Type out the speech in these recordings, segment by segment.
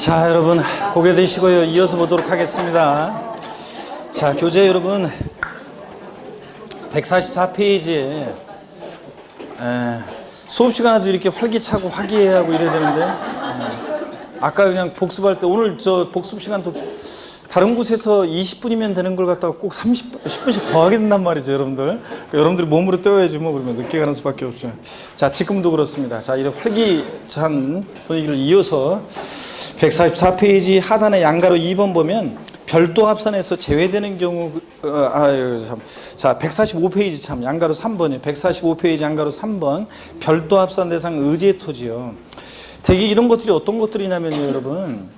자, 여러분 고개 드시고요. 이어서 보도록 하겠습니다. 자, 교재 여러분 144페이지에 수업 시간에도 이렇게 활기차고 화기애애하고 이래야 되는데 아까 그냥 복습할 때 오늘 저 복습 시간도 다른 곳에서 20분이면 되는 걸 갖다가 꼭 10분씩 더 하게 된단 말이죠, 여러분들. 그러니까 여러분들이 몸으로 때워야지 뭐 그러면 늦게 가는 수밖에 없죠. 자, 지금도 그렇습니다. 자, 이런 활기찬 분위기를 이어서 144페이지 하단에 양가로 2번 보면 별도 합산에서 제외되는 경우 자, 145페이지 참 양가로 3번이에요. 145페이지 양가로 3번 별도 합산 대상 의제 토지요. 되게 이런 것들이 어떤 것들이냐면요, 여러분.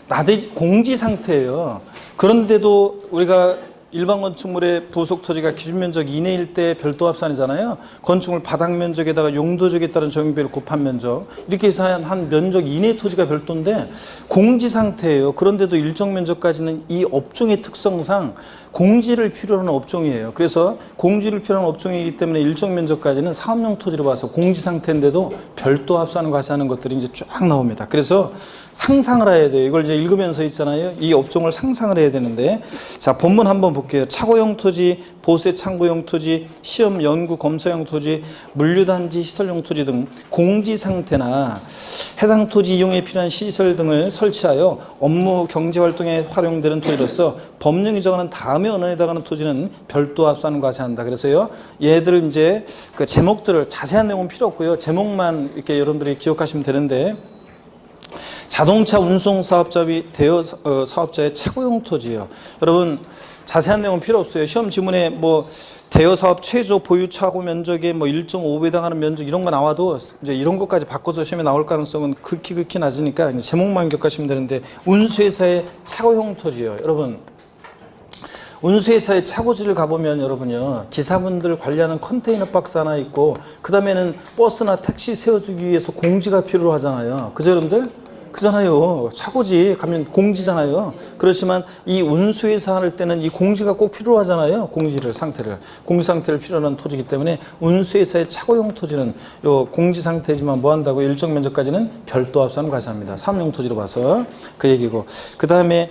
나대지 공지 상태예요. 그런데도 우리가 일반 건축물의 부속 토지가 기준 면적 이내일 때 별도 합산이잖아요. 건축물 바닥 면적에다가 용도적에 따른 적용비를 곱한 면적 이렇게 해서 한 면적 이내 토지가 별도인데 공지 상태예요. 그런데도 일정 면적까지는 이 업종의 특성상 공지를 필요로 하는 업종이에요. 그래서 공지를 필요로 하는 업종이기 때문에 일정 면적까지는 사업용 토지로 봐서 공지 상태인데도 별도 합산을 과세하는 것들이 이제 쫙 나옵니다. 그래서 상상을 해야 돼요. 이걸 이제 읽으면서 있잖아요. 이 업종을 상상을 해야 되는데, 자, 본문 한번 볼게요. 차고용 토지, 보세 창고용 토지, 시험 연구 검사용 토지, 물류단지 시설용 토지 등 공지 상태나 해당 토지 이용에 필요한 시설 등을 설치하여 업무 경제 활동에 활용되는 토지로서 법령이 정하는 다음에 언어에 해당하는 토지는 별도 합산 과세한다. 그래서요, 얘들을 이제 그 제목들을 자세한 내용은 필요 없고요. 제목만 이렇게 여러분들이 기억하시면 되는데. 자동차 운송 사업자 및 대여 사업자의 차고용 토지요. 여러분 자세한 내용은 필요 없어요. 시험 지문에 뭐 대여 사업 최저 보유 차고 면적의 뭐 1.5배 해당하는 면적 이런 거 나와도 이제 이런 것까지 바꿔서 시험에 나올 가능성은 극히 낮으니까 제목만 기억하시면 되는데 운수회사의 차고용 토지요. 여러분 운수회사의 차고지를 가보면 여러분요, 기사분들 관리하는 컨테이너 박스 하나 있고 그 다음에는 버스나 택시 세워주기 위해서 공지가 필요로 하잖아요. 그죠, 여러분들? 그잖아요. 차고지 가면 공지잖아요. 그렇지만 이 운수회사 할 때는 이 공지가 꼭 필요하잖아요. 공지 상태를 필요로 하는 토지이기 때문에 운수회사의 차고용 토지는 요 공지 상태지만 뭐 한다고 일정 면적까지는 별도 합산 과세합니다. 사업용 토지로 봐서 그 얘기고. 그 다음에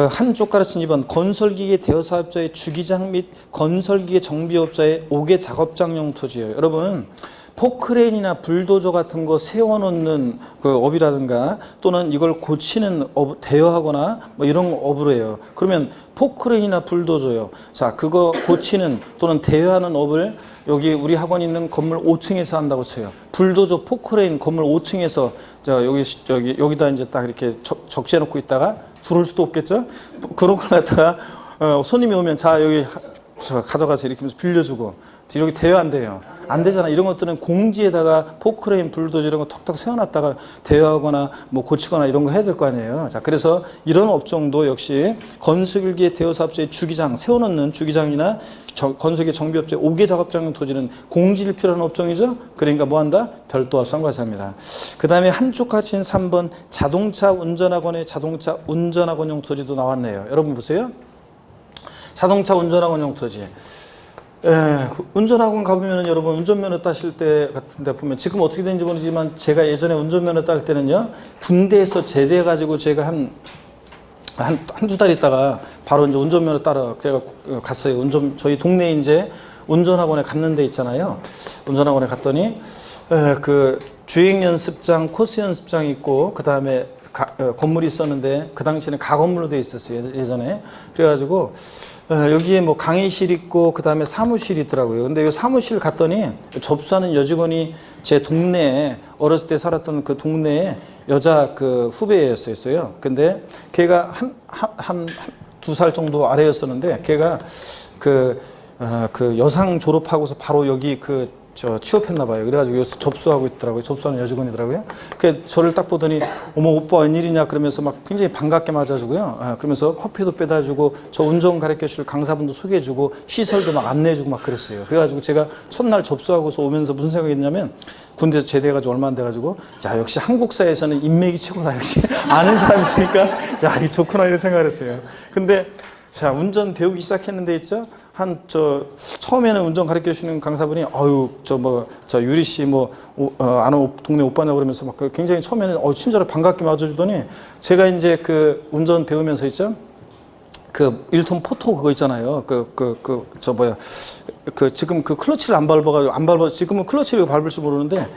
한쪽 가르친 2번 건설기계 대여사업자의 주기장 및 건설기계 정비업자의 5개 작업장용 토지예요. 여러분 포크레인이나 불도저 같은 거 세워놓는 그 업이라든가 또는 이걸 고치는 업, 대여하거나 뭐 이런 업으로 해요. 그러면 포크레인이나 불도저요. 자, 그거 고치는 또는 대여하는 업을 여기 우리 학원 있는 건물 5층에서 한다고 쳐요. 불도저 포크레인 건물 5층에서 여기다 이제 딱 이렇게 적재해놓고 있다가 들어올 수도 없겠죠? 그런 걸 갖다가 손님이 오면 자 여기 가져가서 이렇게 하면서 빌려주고 이렇게 대여한대요. 안 되잖아. 이런 것들은 공지에다가 포크레인, 불도저 이런 거 턱턱 세워놨다가 대여하거나 뭐 고치거나 이런 거 해야 될 거 아니에요. 자, 그래서 이런 업종도 역시 건설기계 대여사업자의 주기장, 세워놓는 주기장이나 건설기계 정비업자의 5개 작업장용 토지는 공지를 필요한 업종이죠. 그러니까 뭐 한다? 별도 합산 과세합니다. 그 다음에 한쪽 가르친 3번 자동차 운전학원의 자동차 운전학원용 토지도 나왔네요. 여러분 보세요. 자동차 운전학원용 토지. 운전학원 가보면 여러분 운전면허 따실 때 같은 데 보면 지금 어떻게 되는지 모르지만 제가 예전에 운전면허 딸 때는요, 군대에서 제대해가지고 제가 한두 달 있다가 바로 이제 운전면허 따러 제가 갔어요. 저희 동네에 이제 운전학원에 갔는 데 있잖아요. 운전학원에 갔더니 그 주행 연습장, 코스 연습장 있고 그 다음에 건물이 있었는데 그 당시에는 가건물로 돼 있었어요. 예전에. 그래가지고 여기에 뭐 강의실 있고 그 다음에 사무실이 있더라고요. 근데 이 사무실 갔더니 접수하는 여직원이 제 동네에 어렸을 때 살았던 그 동네에 여자 그 후배였어요. 근데 걔가 한 2살 정도 아래였었는데 걔가 그 여상 졸업하고서 바로 여기 취업했나 봐요. 그래가지고 여기서 접수하고 있더라고요. 접수하는 여직원이더라고요. 그 저를 딱 보더니 어머 오빠 웬일이냐 그러면서 막 굉장히 반갑게 맞아주고요. 그러면서 커피도 빼다 주고 저 운전 가르쳐줄 강사분도 소개해주고 시설도 막 안내해주고 막 그랬어요. 그래가지고 제가 첫날 접수하고서 오면서 무슨 생각했냐면 군대에서 제대해가지고 얼마 안 돼가지고 야 역시 한국 사회에서는 인맥이 최고다. 역시 아는 사람이 있으니까 야 이게 좋구나 이런 생각을 했어요. 근데 자 운전 배우기 시작했는데 있죠. 처음에는 운전 가르쳐 주시는 강사분이, 아유, 저 유리 씨 아는 동네 오빠냐 그러면서 막 굉장히 처음에는 친절하게 반갑게 맞아주더니, 제가 이제 그 운전 배우면서 있죠? 그 1톤 포토 그거 있잖아요. 지금 그 클러치를 안 밟아가지고, 지금은 클러치를 밟을 줄 모르는데,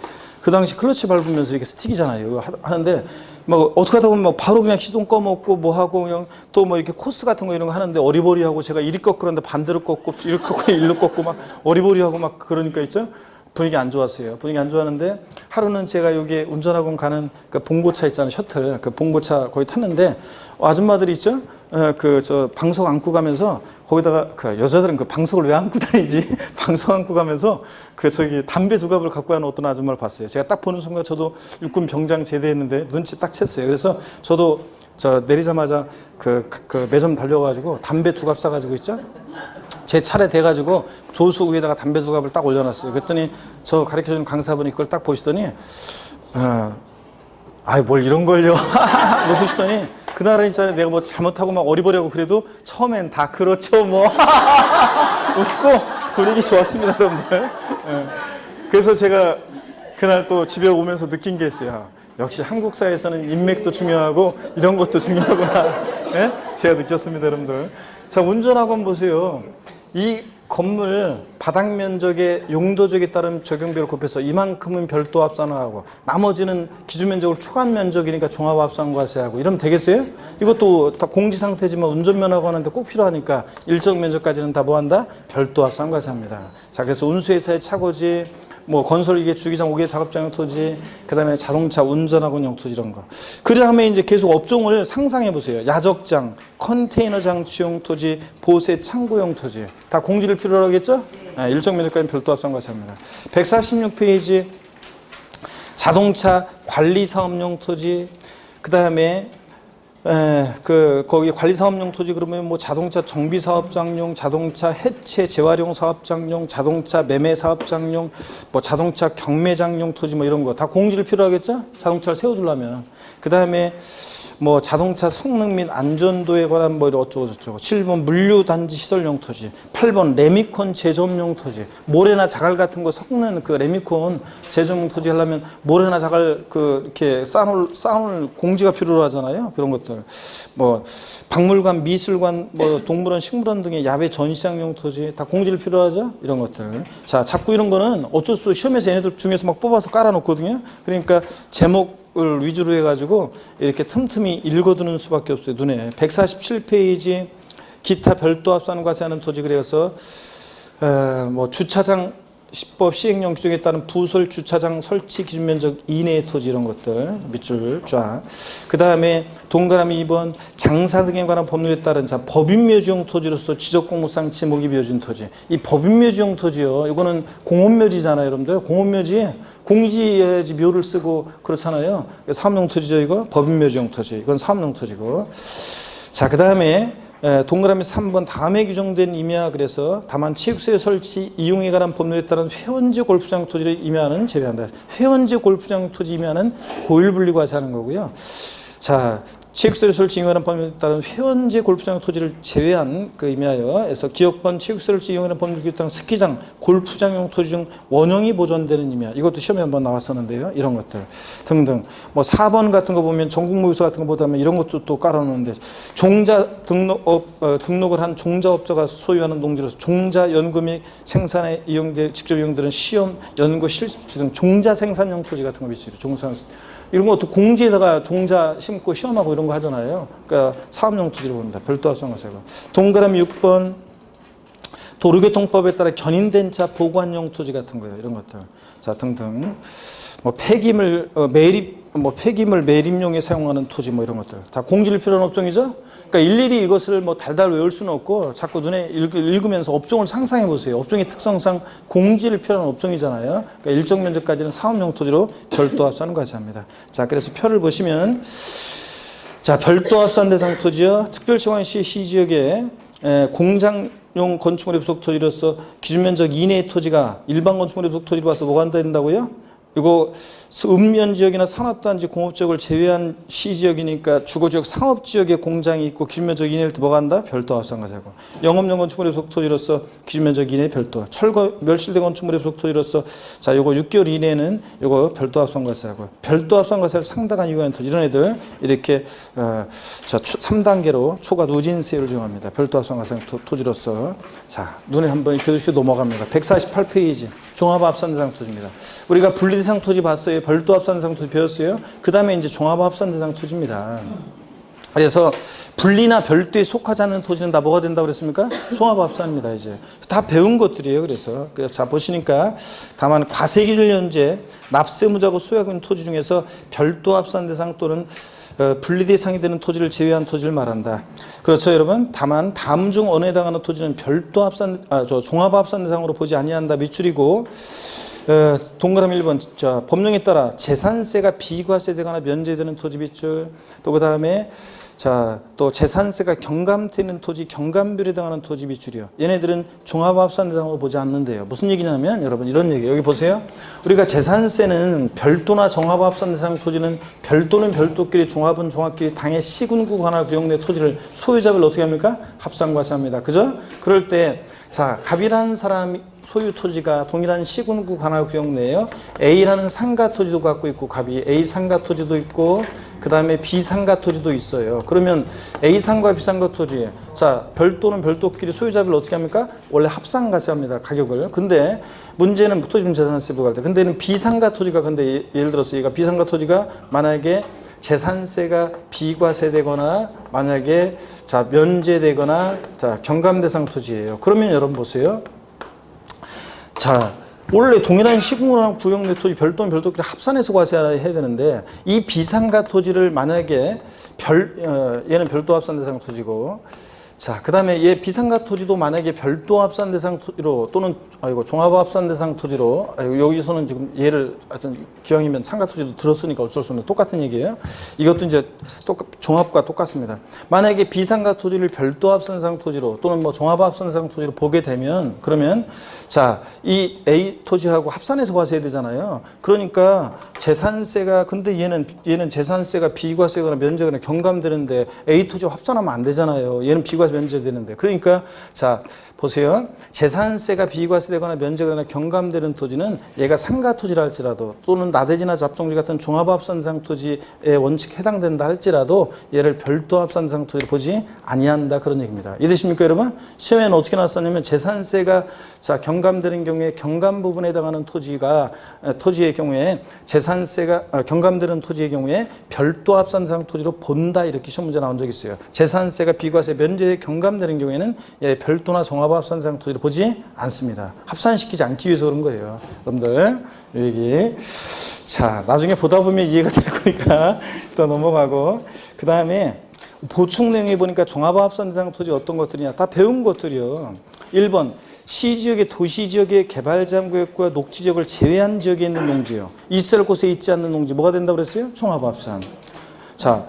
그 당시 클러치 밟으면서 이렇게 스틱이잖아요. 하는데, 막 어떻게 하다 보면 막 바로 그냥 시동 꺼먹고 뭐 하고, 그냥 또 뭐 이렇게 코스 같은 거 이런 거 하는데 어리버리하고, 제가 이리 꺾으는데 반대로 꺾고, 이렇게 꺾고, 일로 꺾고 막 어리버리하고 막 그러니까 있죠? 분위기 안 좋았어요. 분위기 안 좋았는데, 하루는 제가 여기 운전학원 가는 그 봉고차 있잖아요. 셔틀. 그 봉고차 거기 탔는데, 아줌마들이 있죠? 방석 안고 가면서, 거기다가 여자들은 그 방석을 왜 안고 다니지? 방석 안고 가면서 담배 두 갑을 갖고 가는 어떤 아줌마를 봤어요. 제가 딱 보는 순간 저도 육군 병장 제대했는데 눈치 딱 챘어요. 그래서 저도 내리자마자 매점 달려가지고 담배 두 갑 싸가지고 있죠? 제 차례 돼가지고 조수 위에다가 담배 두 갑을 딱 올려놨어요. 그랬더니 저 가르쳐주는 강사분이 그걸 딱 보시더니, 아이, 뭘 이런 걸요? 웃으시더니, 그날은 있잖아요, 내가 뭐 잘못하고 막 어리버리하고 그래도 처음엔 다 그렇죠, 뭐. 웃고 분위기 좋았습니다, 여러분들. 그래서 제가 그날 또 집에 오면서 느낀 게 있어요. 역시 한국 사회에서는 인맥도 중요하고 이런 것도 중요하구나. 네? 제가 느꼈습니다, 여러분들. 자, 운전학원 보세요. 이 건물 바닥 면적의 용도적에 따른 적용비를 곱해서 이만큼은 별도 합산하고 나머지는 기준 면적을 초과한 면적이니까 종합 합산과세하고 이러면 되겠어요? 이것도 다 공지 상태지만 운전면허가 하는데 꼭 필요하니까 일정 면적까지는 다 뭐한다? 별도 합산과세합니다. 자, 그래서 운수회사의 차고지, 뭐 건설기계, 주기장, 오개 작업장용 토지, 그 다음에 자동차 운전학원용 토지 이런 거. 그 다음에 이제 계속 업종을 상상해 보세요. 야적장, 컨테이너 장치용 토지, 보세 창고용 토지. 다 공지를 필요로 하겠죠? 네, 일정 면적까지 별도 합산과세합니다. 146페이지 자동차 관리사업용 토지, 그 다음에 거기 관리사업용 토지 그러면 뭐 자동차 정비사업장용, 자동차 해체 재활용 사업장용, 자동차 매매사업장용, 뭐 자동차 경매장용 토지 뭐 이런 거 다 공지를 필요하겠죠? 자동차를 세워두려면. 그 다음에 뭐 자동차 성능 및 안전도에 관한 뭐 어쩌고저쩌고. 7번 물류단지 시설용 토지, 8번 레미콘 제조업용 토지, 모래나 자갈 같은 거 섞는 그 레미콘 제조용 토지 하려면 모래나 자갈 이렇게 쌓아놓을 공지가 필요로 하잖아요. 그런 것들. 뭐 박물관, 미술관, 뭐 동물원, 식물원 등의 야외 전시장용 토지 다 공지를 필요하죠. 이런 것들. 자, 자꾸 이런 거는 어쩔 수 없이 시험에서 얘네들 중에서 막 뽑아서 깔아놓거든요. 그러니까 제목을 위주로 해가지고 이렇게 틈틈이 읽어두는 수밖에 없어요. 눈에. 147페이지 기타 별도 합산과세하는 토지. 그래서 뭐 주차장 시법 시행령 규정에 따른 부설 주차장 설치 기준 면적 이내의 토지 이런 것들 밑줄 쫙. 그 다음에 동그라미 2번 장사 등에 관한 법률에 따른 법인묘지용 토지로서 지적공무상 지목이 묘지인 토지. 이 법인묘지용 토지요. 이거는 공원묘지잖아요, 여러분들. 공원묘지에 공지해야지 묘를 쓰고 그렇잖아요. 사업용 토지죠, 이거. 법인묘지용 토지. 이건 사업용 토지고. 자, 그 다음에 동그라미 3번 다음에 규정된 임야. 그래서 다만 체육시설 설치 이용에 관한 법률에 따른 회원지 골프장 토지를 임야는 제외한다. 회원지 골프장 토지 임야는 고일분리과세하는 거고요. 자, 체육시설 설치 이용에 관한 법률에 따른 회원지 골프장 토지를 제외한 그 임야여에서 기업번 체육시설 설치 이용에 관한 법률에 따른 스키장, 골프장용 토지 중 원형이 보존되는 임야. 이것도 시험에 한번 나왔었는데요. 이런 것들 등등. 뭐 4번 같은 거 보면 전국무효소 같은 거 보다면 이런 것도 또 깔아놓는데 종자 등록을 한 종자업자가 소유하는 농지로서 종자 연구 및 생산에 직접 이용되는 시험, 연구, 실습지 등 종자 생산용 토지 같은 거 비치로 종산 이런 것도 공지에다가 종자 심고 시험하고 이런 거 하잖아요. 그러니까 사업용 토지로 봅니다. 별도 합산과세고. 동그라미 6번 도로교통법에 따라 견인된 차 보관용 토지 같은 거예요. 이런 것들. 자, 등등. 뭐 폐기물 매립용에 사용하는 토지 뭐 이런 것들. 다 공지를 필요한 업종이죠? 그러니까 일일이 이것을 뭐 달달 외울 수는 없고 자꾸 눈에 읽으면서 업종을 상상해 보세요. 업종의 특성상 공지를 필요한 업종이잖아요. 그러니까 일정 면적까지는 사업용 토지로 별도 합산을 과세합니다. 자, 그래서 표를 보시면 자, 별도 합산 대상 토지요. 특별시황시 시지역에 공장용 건축물의 부속 토지로서 기준 면적 이내의 토지가 일반 건축물의 부속 토지로 와서 뭐가 된다고요? 이거 읍면지역이나 산업단지 공업지역을 제외한 시지역이니까 주거지역 상업지역에 공장이 있고 기준면적 이내일 때 뭐가 한다? 별도 합산과세고. 영업용 건축물의 속토지로서 기준면적 이내 별도. 철거 멸실된 건축물의 속토지로서 자 요거 6개월 이내에는 요거 별도 합산과세하고. 별도 합산과세를 상당한 이유가 있는 토지. 이런 애들 이렇게 자 3단계로 초과 누진세율을 적용합니다. 별도 합산과세 토지로서. 자 눈에 한번 익혀주시고 넘어갑니다. 148페이지. 종합합산대상 토지입니다. 우리가 분리대상 토지 봤어요. 별도 합산대상 토지 배웠어요. 그 다음에 이제 종합합산대상 토지입니다. 그래서 분리나 별도에 속하지 않는 토지는 다 뭐가 된다고 그랬습니까? 종합합산입니다. 이제 다 배운 것들이에요. 그래서 자 보시니까 다만 과세기를 현재 납세무자고 소유하고 있는 토지 중에서 별도 합산대상 또는 분리대상이 되는 토지를 제외한 토지를 말한다. 그렇죠, 여러분? 다만 다음 중 어느에 해당하는 토지는 별도 합산, 종합합산 대상으로 보지 아니한다. 밑줄이고 동그라미 1번 자, 법령에 따라 재산세가 비과세되거나 면제되는 토지 밑줄 또 그 다음에 자, 또 재산세가 경감되는 토지, 경감비율에 해당하는 토지 밑줄이요. 얘네들은 종합합산 대상으로 보지 않는데요. 무슨 얘기냐면 여러분 이런 얘기예요. 여기 보세요. 우리가 재산세는 별도나 종합합산 대상 토지는 별도는 별도끼리 종합은 종합끼리 당해 시군구 관할 구역 내 토지를 소유자별로 어떻게 합니까? 합산과세합니다. 그죠? 그럴 때 자, 갑이라는 사람 소유 토지가 동일한 시군구 관할 구역 내에요. A라는 상가 토지도 갖고 있고 갑이 A 상가 토지도 있고 그 다음에 B 상가 토지도 있어요. 그러면 A 상가 B 상가 토지 자 별도는 별도끼리 소유자별로 어떻게 합니까? 원래 합산과세합니다. 가격을. 근데 문제는 토지분 재산세 부과할 때. 근데는 B 상가 토지가 근데 예를 들어서 얘가 B 상가 토지가 만약에 재산세가 비과세되거나 만약에 자 면제되거나 자 경감대상 토지예요. 그러면 여러분 보세요. 자 원래 동일한 시군구나 구역 내 토지 별도는 별도끼리 합산해서 과세해야 되는데 이 비상가 토지를 만약에 얘는 별도 합산 대상 토지고 자 그다음에 얘 비상가 토지도 만약에 별도 합산 대상 토지로 또는 종합 합산 대상 토지로 여기서는 지금 얘를 하여튼 기왕이면 상가 토지도 들었으니까 어쩔 수 없는 똑같은 얘기예요. 이것도 이제 종합과 똑같습니다. 만약에 비상가 토지를 별도 합산 대상 토지로 또는 뭐 종합 합산 대상 토지로 보게 되면 그러면 자, 이 A 토지하고 합산해서 과세해야 되잖아요. 그러니까 재산세가 근데 얘는 재산세가 비과세거나 면제거나 경감되는데 A 토지와 합산하면 안 되잖아요. 얘는 비과세 면제되는데. 그러니까 자, 보세요. 재산세가 비과세되거나 면제되거나 경감되는 토지는 얘가 상가 토지라 할지라도 또는 나대지나 잡종지 같은 종합합산상 토지의 원칙에 해당된다 할지라도 얘를 별도 합산상 토지로 보지 아니한다 그런 얘기입니다. 이해되십니까 여러분? 시험에는 어떻게 나왔었냐면 재산세가 자 경감되는 경우에 경감 부분에 해당하는 토지의 경우에 재산세가 경감되는 토지의 경우에 별도 합산상 토지로 본다 이렇게 시험 문제 나온 적이 있어요. 재산세가 비과세 면제에 경감되는 경우에는 얘 별도나 종합합산상 토지를 보지 않습니다. 합산시키지 않기 위해서 그런 거예요. 여러분들 이 얘기 자 나중에 보다 보면 이해가 될 거니까 또 넘어가고 그 다음에 보충 내용에 보니까 종합합산상 토지 어떤 것들이냐 다 배운 것들이요. 1번 시지역의 도시지역의 개발장구역과 녹지지역을 제외한 지역에 있는 농지요. 있을 곳에 있지 않는 농지 뭐가 된다고 그랬어요? 종합합산. 자,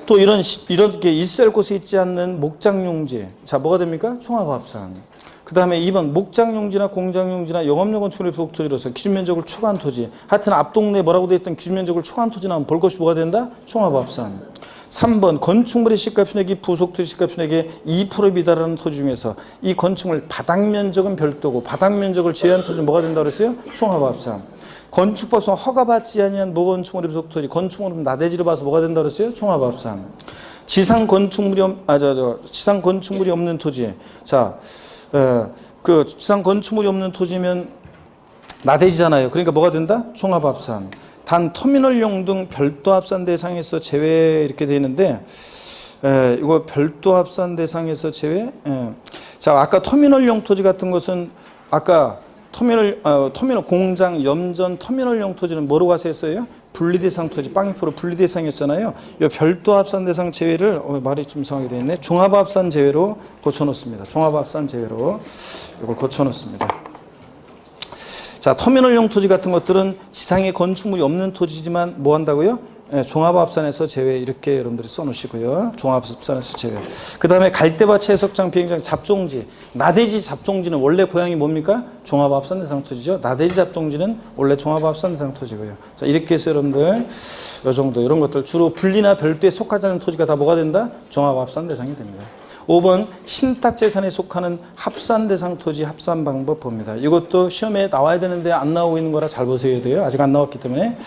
또 이렇게 있을 곳에 있지 않는 목장용지. 자, 뭐가 됩니까? 종합합산. 그 다음에 2번 목장용지나 공장용지나 영업용 건축물의 부속토지로서 기준면적을 초과한 토지. 하여튼 앞동네에 뭐라고 되어 있던 기준면적을 초과한 토지 나오면 볼 것이 뭐가 된다? 종합합산. 3번 건축물의 시가 표준액이 부속토지 시가 표준액의 2%에 미달하는 토지 중에서 이 건축물 바닥 면적은 별도고 바닥 면적을 제외한 토지는 뭐가 된다고 그랬어요? 종합합산. 건축법상 허가받지 아니한 무건축물의 부속토지 건축물은 나대지로 봐서 뭐가 된다고 그랬어요? 종합합산. 지상 건축물이 없는 토지. 자, 그 지상 건축물이 없는 토지면 나대지잖아요. 그러니까 뭐가 된다? 종합합산. 단 터미널용 등 별도 합산 대상에서 제외 이렇게 되어 있는데 이거 별도 합산 대상에서 제외. 자 아까 터미널용 토지 같은 것은 아까 터미널 공장 염전 터미널용 토지는 뭐로 과세했어요? 분리대상 토지 빵2% 분리대상이었잖아요. 이 별도 합산 대상 제외를 말이 좀 이상하게 되어 있네. 종합합산 제외로 고쳐놓습니다. 종합합산 제외로 이걸 고쳐놓습니다. 자, 터미널용 토지 같은 것들은 지상에 건축물이 없는 토지지만 뭐 한다고요? 예, 종합합산에서 제외 이렇게 여러분들이 써놓으시고요. 종합합산에서 제외. 그 다음에 갈대밭 해석장 비행장 잡종지. 나대지 잡종지는 원래 고향이 뭡니까? 종합합산 대상 토지죠. 나대지 잡종지는 원래 종합합산 대상 토지고요. 자, 이렇게 해서 여러분들 이 정도 이런 것들 주로 분리나 별도에 속하지 않은 토지가 다 뭐가 된다? 종합합산 대상이 됩니다. 5번 신탁재산에 속하는 합산대상 토지 합산 방법 봅니다. 이것도 시험에 나와야 되는데 안 나오고 있는 거라 잘 보셔야 돼요. 아직 안 나왔기 때문에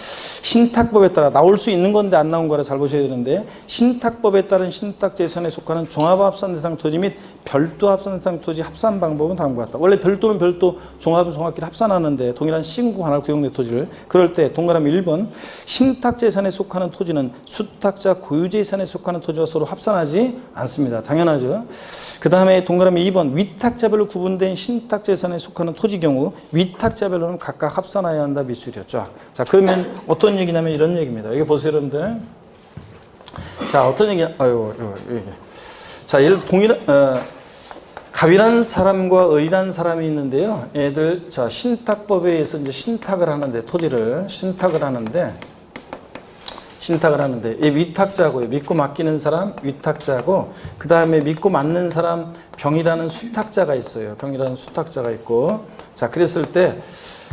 신탁법에 따라 나올 수 있는 건데 안 나온 거라 잘 보셔야 되는데 신탁법에 따른 신탁재산에 속하는 종합합산대상 토지 및 별도 합산대상 토지 합산 방법은 다음과 같다. 원래 별도는 별도, 종합은 종합끼리 합산하는데 동일한 시군구 관할 구역 내 토지를 그럴 때 동그라미 1번 신탁재산에 속하는 토지는 수탁자 고유재산에 속하는 토지와 서로 합산하지 않습니다. 당연하죠. 그 다음에 동그라미 2번 위탁자별로 구분된 신탁재산에 속하는 토지 경우 위탁자별로는 각각 합산해야 한다 미술이었죠. 자, 그러면 어떤 얘기냐면 이런 얘기입니다. 여기 보세요 여러분들. 자, 어떤 얘기, 여기. 자, 예를 들어 갑이라는 사람과 을이라는 사람이 있는데요. 얘들 자 신탁법에 의해서 이제 신탁을 하는데 토지를 신탁을 하는데 이 위탁자고요. 믿고 맡기는 사람 위탁자고 그 다음에 믿고 맡는 사람 병이라는 수탁자가 있어요. 병이라는 수탁자가 있고 자 그랬을 때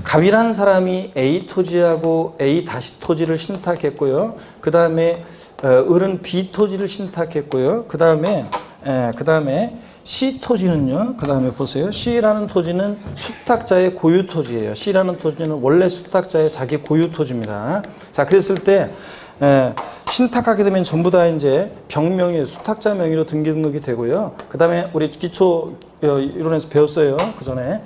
갑이라는 사람이 A 토지하고 A 다시 토지를 신탁했고요. 그 다음에 을은 B 토지를 신탁했고요. 그 다음에 C 토지는요. 그 다음에 보세요. C라는 토지는 수탁자의 고유 토지예요. C라는 토지는 원래 수탁자의 자기 고유 토지입니다. 자, 그랬을 때 신탁하게 되면 전부 다 이제 병명의 수탁자 명의로 등록이 되고요. 그 다음에 우리 기초 이론에서 배웠어요. 그 전에.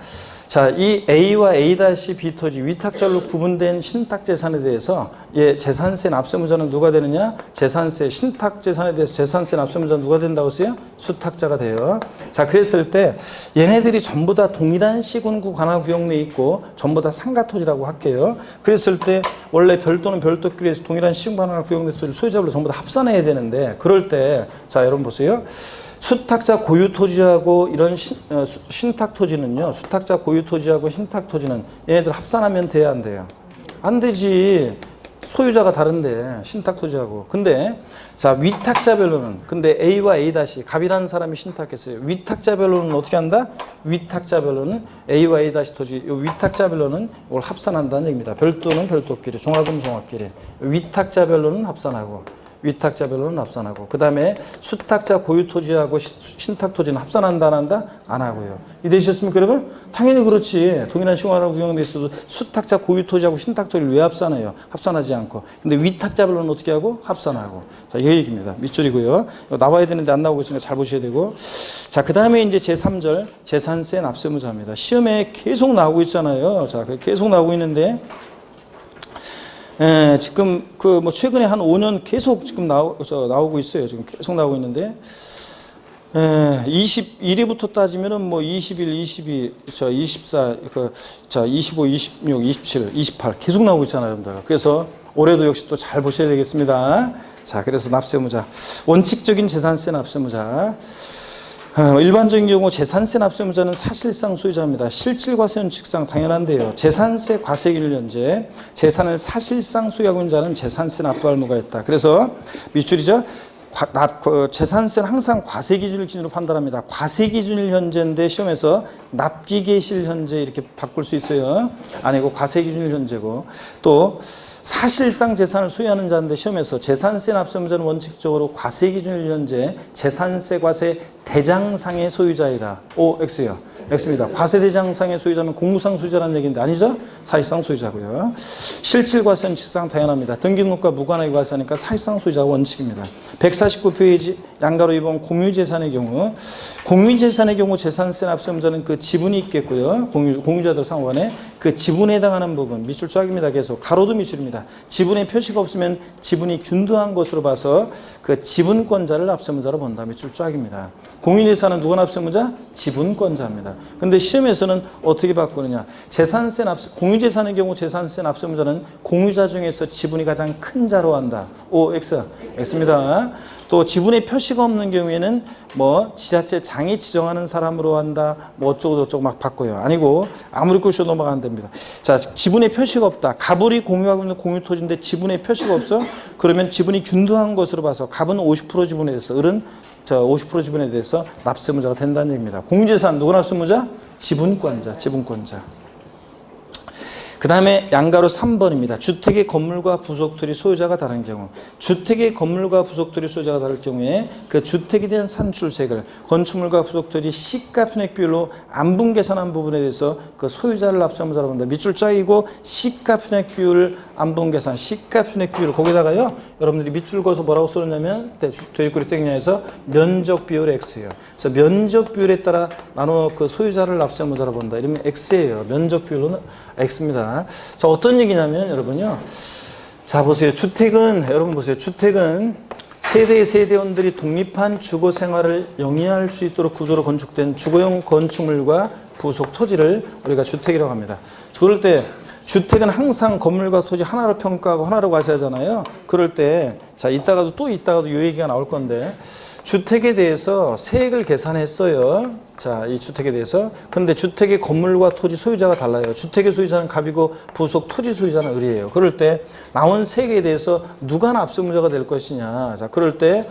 자, 이 A와 A-B 토지 위탁자로 구분된 신탁재산에 대해서 재산세 납세무자는 누가 되느냐? 재산세 신탁재산에 대해서 재산세 납세무자는 누가 된다고 했어요? 수탁자가 돼요. 자, 그랬을 때 얘네들이 전부 다 동일한 시군구 관할구역 내에 있고 전부 다 상가토지라고 할게요. 그랬을 때 원래 별도는 별도끼리 동일한 시군구 관할구역 내 토지 소유자별로 전부 다 합산해야 되는데 그럴 때 자, 여러분 보세요. 수탁자 고유 토지하고 이런 신탁 토지는요. 수탁자 고유 토지하고 신탁 토지는 얘네들 합산하면 돼야 안 돼요? 안 되지. 소유자가 다른데 신탁 토지하고. 근데 자 위탁자별로는 근데 A와 A 다시 갑이라는 사람이 신탁했어요. 위탁자별로는 어떻게 한다? 위탁자별로는 A와 A 다시 토지. 이 위탁자별로는 이걸 합산한다는 얘기입니다. 별도는 별도끼리, 종합은 종합끼리. 위탁자별로는 합산하고. 위탁자별로는 합산하고 그 다음에 수탁자 고유토지하고 신탁토지는 합산한다 안 한다? 안 하고요. 이해되셨습니까 여러분? 당연히 그렇지. 동일한 시공하라고 구형돼 있어도 수탁자 고유토지하고 신탁토지를 왜 합산해요? 합산하지 않고. 근데 위탁자별로는 어떻게 하고? 합산하고. 자, 이 얘기입니다. 밑줄이고요. 이거 나와야 되는데 안 나오고 있으니까 잘 보셔야 되고. 자, 그 다음에 이제 제3절 재산세 납세무자입니다. 시험에 계속 나오고 있잖아요. 자, 계속 나오고 있는데 지금 최근에 한 5년 계속 지금 나오고 있어요. 지금 계속 나오고 있는데 21위부터 따지면은 21, 22, 24, 25, 26, 27, 28 계속 나오고 있잖아요, 여러분들. 그래서 올해도 역시 또 잘 보셔야 되겠습니다. 자, 그래서 납세무자 원칙적인 재산세 납세무자. 일반적인 경우 재산세 납세무자는 사실상 소유자입니다. 실질과세원칙상 당연한데요. 재산세 과세기준일 현재 재산을 사실상 소유하고 있는 자는 재산세 납부할 의무가 있다. 그래서 밑줄이죠. 재산세는 항상 과세기준일 기준으로 판단합니다. 과세기준일 현재인데 시험에서 납기계실 현재 이렇게 바꿀 수 있어요. 아니고 과세기준일 현재고 또 사실상 재산을 소유하는 자인데 시험에서 재산세 납세무자는 원칙적으로 과세기준일 현재 재산세 과세 대장상의 소유자이다. O, X요. X입니다. 과세대장상의 소유자는 공무상 소유자라는 얘기인데 아니죠? 사실상 소유자고요. 실질과세원칙상 당연합니다. 등기등록과 무관하게 과세하니까 사실상 소유자가 원칙입니다. 149페이지 양가로 2번 공유재산의 경우 재산세 납세무자는 그 지분이 있겠고요. 공유자들 상호간에 그 지분에 해당하는 부분 밑줄 쫙입니다. 계속 가로도 밑줄입니다. 지분에 표시가 없으면 지분이 균등한 것으로 봐서 그 지분권자를 납세무자로 본다. 밑줄 쫙입니다. 공유재산은 누가 납세무자? 지분권자입니다. 근데 시험에서는 어떻게 바꾸느냐? 공유재산의 경우 재산세 납세무자는 공유자 중에서 지분이 가장 큰 자로 한다. O, X. X입니다. 또 지분의 표시가 없는 경우에는 뭐 지자체 장이 지정하는 사람으로 한다, 뭐 어쩌고 저쩌고 막 바꿔요. 아니고 아무리 꼬셔 넘어가면 됩니다. 자, 지분의 표시가 없다. 갑을이 공유하고 있는 공유토지인데 지분의 표시가 없어? 그러면 지분이 균등한 것으로 봐서 갑은 50% 지분에 대해서, 을은 50% 지분에 대해서 납세무자가 된다는 얘기입니다. 공유재산 누구 납세무자? 지분권자, 지분권자. 그 다음에 양가로 3번입니다. 주택의 건물과 부속토지 소유자가 다른 경우. 주택의 건물과 부속토지 소유자가 다를 경우에 그 주택에 대한 산출세액을 건축물과 부속토지 시가 편익 비율로 안분 계산한 부분에 대해서 그 소유자를 납세무자라고 합니다. 밑줄 짝이고 시가 편익 비율 안분 계산, 시가 편익 비율 거기다가요. 여러분들이 밑줄 그어서 뭐라고 써놓냐면 대입구리 땡ኛ에서 면적 비율 X예요. 그래서 면적 비율에 따라 나눠 그 소유자를 납세무자라고 본다. 이러면 X예요. 면적 비율은 X입니다. 자, 어떤 얘기냐면 여러분요. 자, 보세요. 주택은 여러분 보세요. 주택은 세대원들이 독립한 주거 생활을 영위할 수 있도록 구조로 건축된 주거용 건축물과 부속 토지를 우리가 주택이라고 합니다. 그럴 때 주택은 항상 건물과 토지 하나로 평가하고 하나로 과세하잖아요. 그럴 때 자, 이따가도 이 얘기가 나올 건데 주택에 대해서 세액을 계산했어요. 자, 이 주택에 대해서. 그런데 주택의 건물과 토지 소유자가 달라요. 주택의 소유자는 갑이고 부속 토지 소유자는 을이에요. 그럴 때 나온 세액에 대해서 누가 납세무자가 될 것이냐. 자, 그럴 때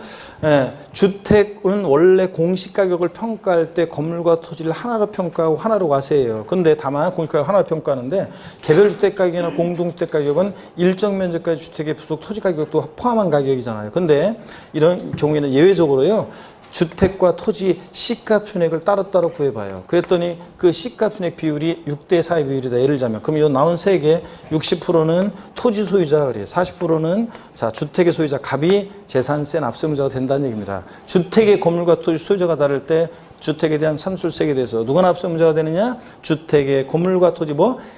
주택은 원래 공시가격을 평가할 때 건물과 토지를 하나로 평가하고 하나로 과세해요. 근데 다만 공시가격을 하나로 평가하는데 개별주택가격이나 공동주택가격은 일정 면적까지 주택의 부속 토지 가격도 포함한 가격이잖아요. 근데 이런 경우에는 예외적으로요. 주택과 토지 시가 편익을 따로따로 구해봐요. 그랬더니 그 시가 편익 비율이 6대4의 비율이다. 예를 들자면 그럼 이 나온 세액의 60%는 토지 소유자 을이에요. 40%는 자, 주택의 소유자 갑이 재산세 납세무자가 된다는 얘기입니다. 주택의 건물과 토지 소유자가 다를 때 주택에 대한 산출세액에 대해서 누가 납세무자가 되느냐? 주택의 건물과 토지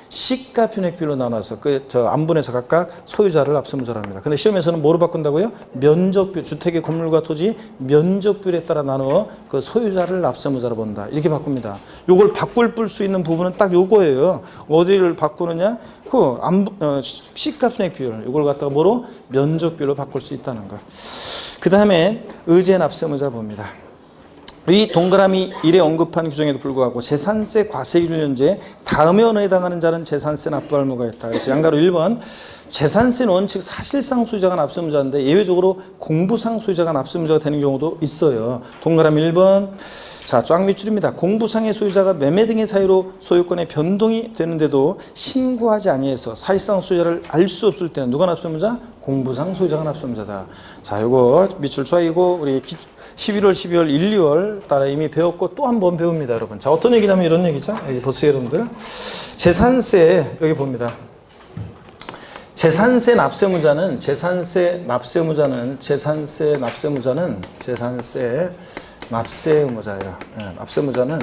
시가 편익 비율로 나눠서 안분해서 각각 소유자를 납세무자로 합니다. 근데 시험에서는 뭐로 바꾼다고요? 면적비율, 주택의 건물과 토지 면적비율에 따라 나누어 그 소유자를 납세무자로 본다. 이렇게 바꿉니다. 요걸 바꿀 수 있는 부분은 딱 요거예요. 어디를 바꾸느냐? 시가 편익 비율. 요걸 갖다가 뭐로? 면적비율로 바꿀 수 있다는 거. 그 다음에 의제 납세무자 봅니다. 이 동그라미 1에 언급한 규정에도 불구하고 재산세 과세기준 현재 다음의 언어에 해당하는 자는 재산세 납부할 의무가 있다. 그래서 양가로 1번 재산세는 원칙 사실상 소유자가 납세무자인데 예외적으로 공부상 소유자가 납세무자가 되는 경우도 있어요. 동그라미 1번 자, 쫙 밑줄입니다. 공부상의 소유자가 매매 등의 사유로 소유권의 변동이 되는데도 신고하지 아니해서 사실상 소유자를 알 수 없을 때는 누가 납세무자? 공부상 소유자가 납세무자다. 자, 요거 밑줄 쫙이고 우리 11월, 12월, 1, 2월 따라 이미 배웠고 또 한 번 배웁니다, 여러분. 자, 어떤 얘기냐면 이런 얘기죠. 여기 보세요, 여러분들. 재산세 여기 봅니다. 재산세 납세무자는 납세무자예요. 납세무자는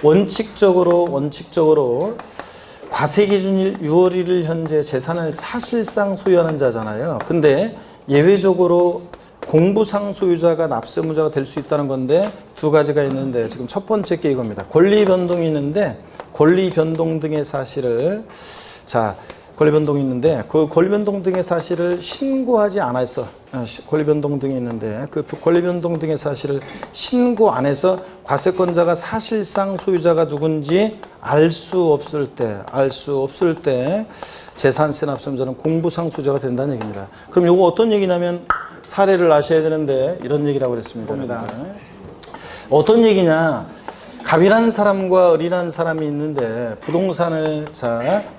원칙적으로 과세기준일 6월 1일 현재 재산을 사실상 소유하는 자잖아요. 근데 예외적으로 공부상 소유자가 납세무자가 될 수 있다는 건데 두 가지가 있는데 지금 첫 번째 게 이겁니다. 권리 변동이 있는데 권리 변동 등의 사실을 권리 변동이 있는데 그 권리 변동 등의 사실을 신고하지 않아서 권리 변동 등이 있는데 그 권리 변동 등의 사실을 신고 안 해서 과세권자가 사실상 소유자가 누군지 알 수 없을 때 재산세 납세무자는 공부상 소유자가 된다는 얘기입니다. 그럼 요거 어떤 얘기냐면 사례를 아셔야 되는데 이런 얘기라고 그랬습니다. 어떤 얘기냐? 갑이라는 사람과 을이라는 사람이 있는데 부동산을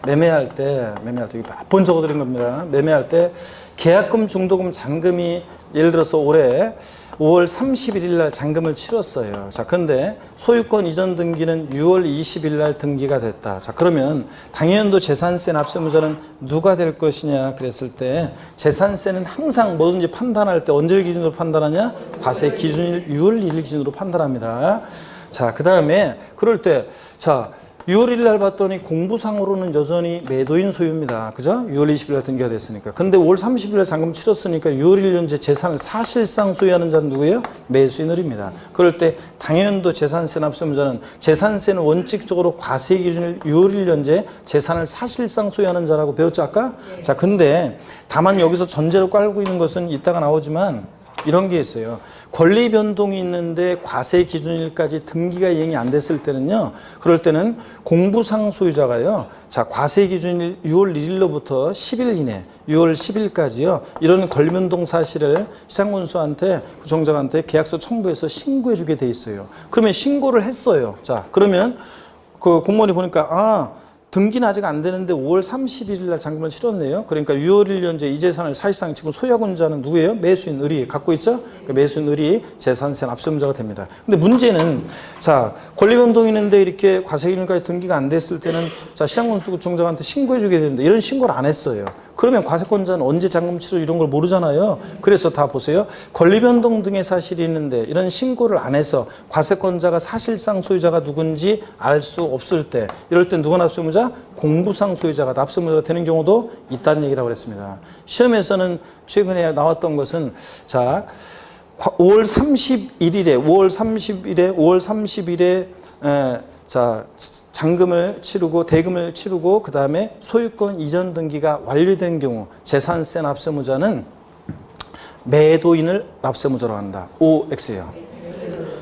매매할 때 몇 번 적어드린 겁니다. 매매할 때 계약금, 중도금, 잔금이 예를 들어서 올해 5월 31일 날 잔금을 치렀어요. 자, 근데 소유권 이전 등기는 6월 20일 날 등기가 됐다. 자, 그러면 당연도 재산세 납세무자는 누가 될 것이냐 그랬을 때 재산세는 항상 뭐든지 판단할 때 언제 기준으로 판단하냐? 과세 기준일 6월 1일 기준으로 판단합니다. 자, 그 다음에 그럴 때 6월 1일 날 봤더니 공부상으로는 여전히 매도인 소유입니다. 그죠? 6월 20일 날 등기가 됐으니까. 근데 5월 30일 날 잔금 치렀으니까 6월 1일 현재 재산을 사실상 소유하는 자는 누구예요? 매수인 을입니다. 그럴 때 당연도 재산세 납세무자는 재산세는 원칙적으로 과세 기준일 6월 1일 현재 재산을 사실상 소유하는 자라고 배웠죠, 아까? 네. 자, 근데 다만 여기서 전제로 깔고 있는 것은 이따가 나오지만 이런 게 있어요. 권리 변동이 있는데 과세 기준일까지 등기가 이행이 안 됐을 때는요. 그럴 때는 공부상 소유자가요. 자, 과세 기준일 6월 1일로부터 10일 이내 6월 10일까지요. 이런 권리 변동 사실을 시장군수한테 구청장한테 계약서 첨부해서 신고해 주게 돼 있어요. 그러면 신고를 했어요. 자, 그러면 그 공무원이 보니까 등기는 아직 안 되는데 5월 31일 날 잔금을 치렀네요. 그러니까 6월 1일 현재 이 재산을 사실상 지금 소유하고 자는 누구예요? 매수인 을이 갖고 있죠? 그 매수인 을이 재산세 납세의무자가 됩니다. 근데 문제는 자, 권리 변동이 있는데 이렇게 과세기준까지 등기가 안 됐을 때는 자, 시장군수구청장한테 신고해 주게 되는데 이런 신고를 안 했어요. 그러면 과세권자는 언제 잔금 치르 이런 걸 모르잖아요. 그래서 다 보세요. 권리 변동 등의 사실이 있는데 이런 신고를 안 해서 과세권자가 사실상 소유자가 누군지 알 수 없을 때 이럴 때 누가 납세의무자? 공부상 소유자가 납세의무자가 되는 경우도 있다는 얘기라고 그랬습니다. 시험에서는 최근에 나왔던 것은 자, 5월 30일에 자, 잔금을 치르고 대금을 치르고 그다음에 소유권 이전 등기가 완료된 경우 재산세 납세의무자는 매도인을 납세의무자로 한다. OX예요.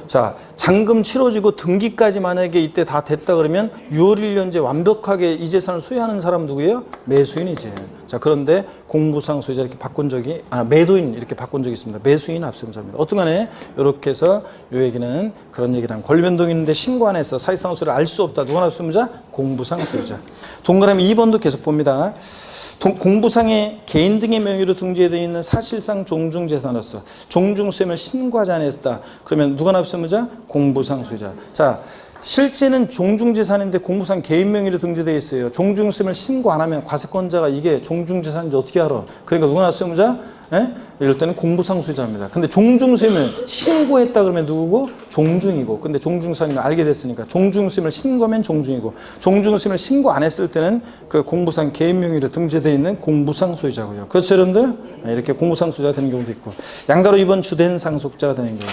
자, 잔금 치러지고 등기까지 만약에 이때 다 됐다 그러면 6월 1일 현재 완벽하게 이 재산을 소유하는 사람 누구예요? 매수인이지. 자, 그런데 공부상 소유자 이렇게 바꾼 적이 매도인 이렇게 바꾼 적이 있습니다. 매수인 납세의무자입니다. 어떤 간에 이렇게 해서 이 얘기는 그런 얘기랑 권리 변동이 있는데 신고 안 해서 사실상 소유를 알 수 없다. 누가 납세의무자? 공부상 소유자. 동그라미 2번도 계속 봅니다. 공부상의 개인 등의 명의로 등재되어 있는 사실상 종중재산으로서 종중세금을 신고하지 않았다. 그러면 누가 납세의무자? 공부상 소유자. 자, 실제는 종중재산인데 공부상 개인 명의로 등재되어 있어요. 종중세금을 신고 안 하면 과세권자가 이게 종중재산인지 어떻게 알아? 그러니까 누가 납세의무자? 이럴 때는 공부상 소유자입니다. 근데 종중세금을 신고했다 그러면 누구고? 종중이고. 근데 종중세금을 알게 됐으니까 종중세금을 신고하면 종중이고. 종중세금을 신고 안 했을 때는 그 공부상 개인 명의로 등재되어 있는 공부상 소유자고요. 그렇죠, 여러분들? 이렇게 공부상 소유자가 되는 경우도 있고. 양가로 2번 주된 상속자가 되는 경우.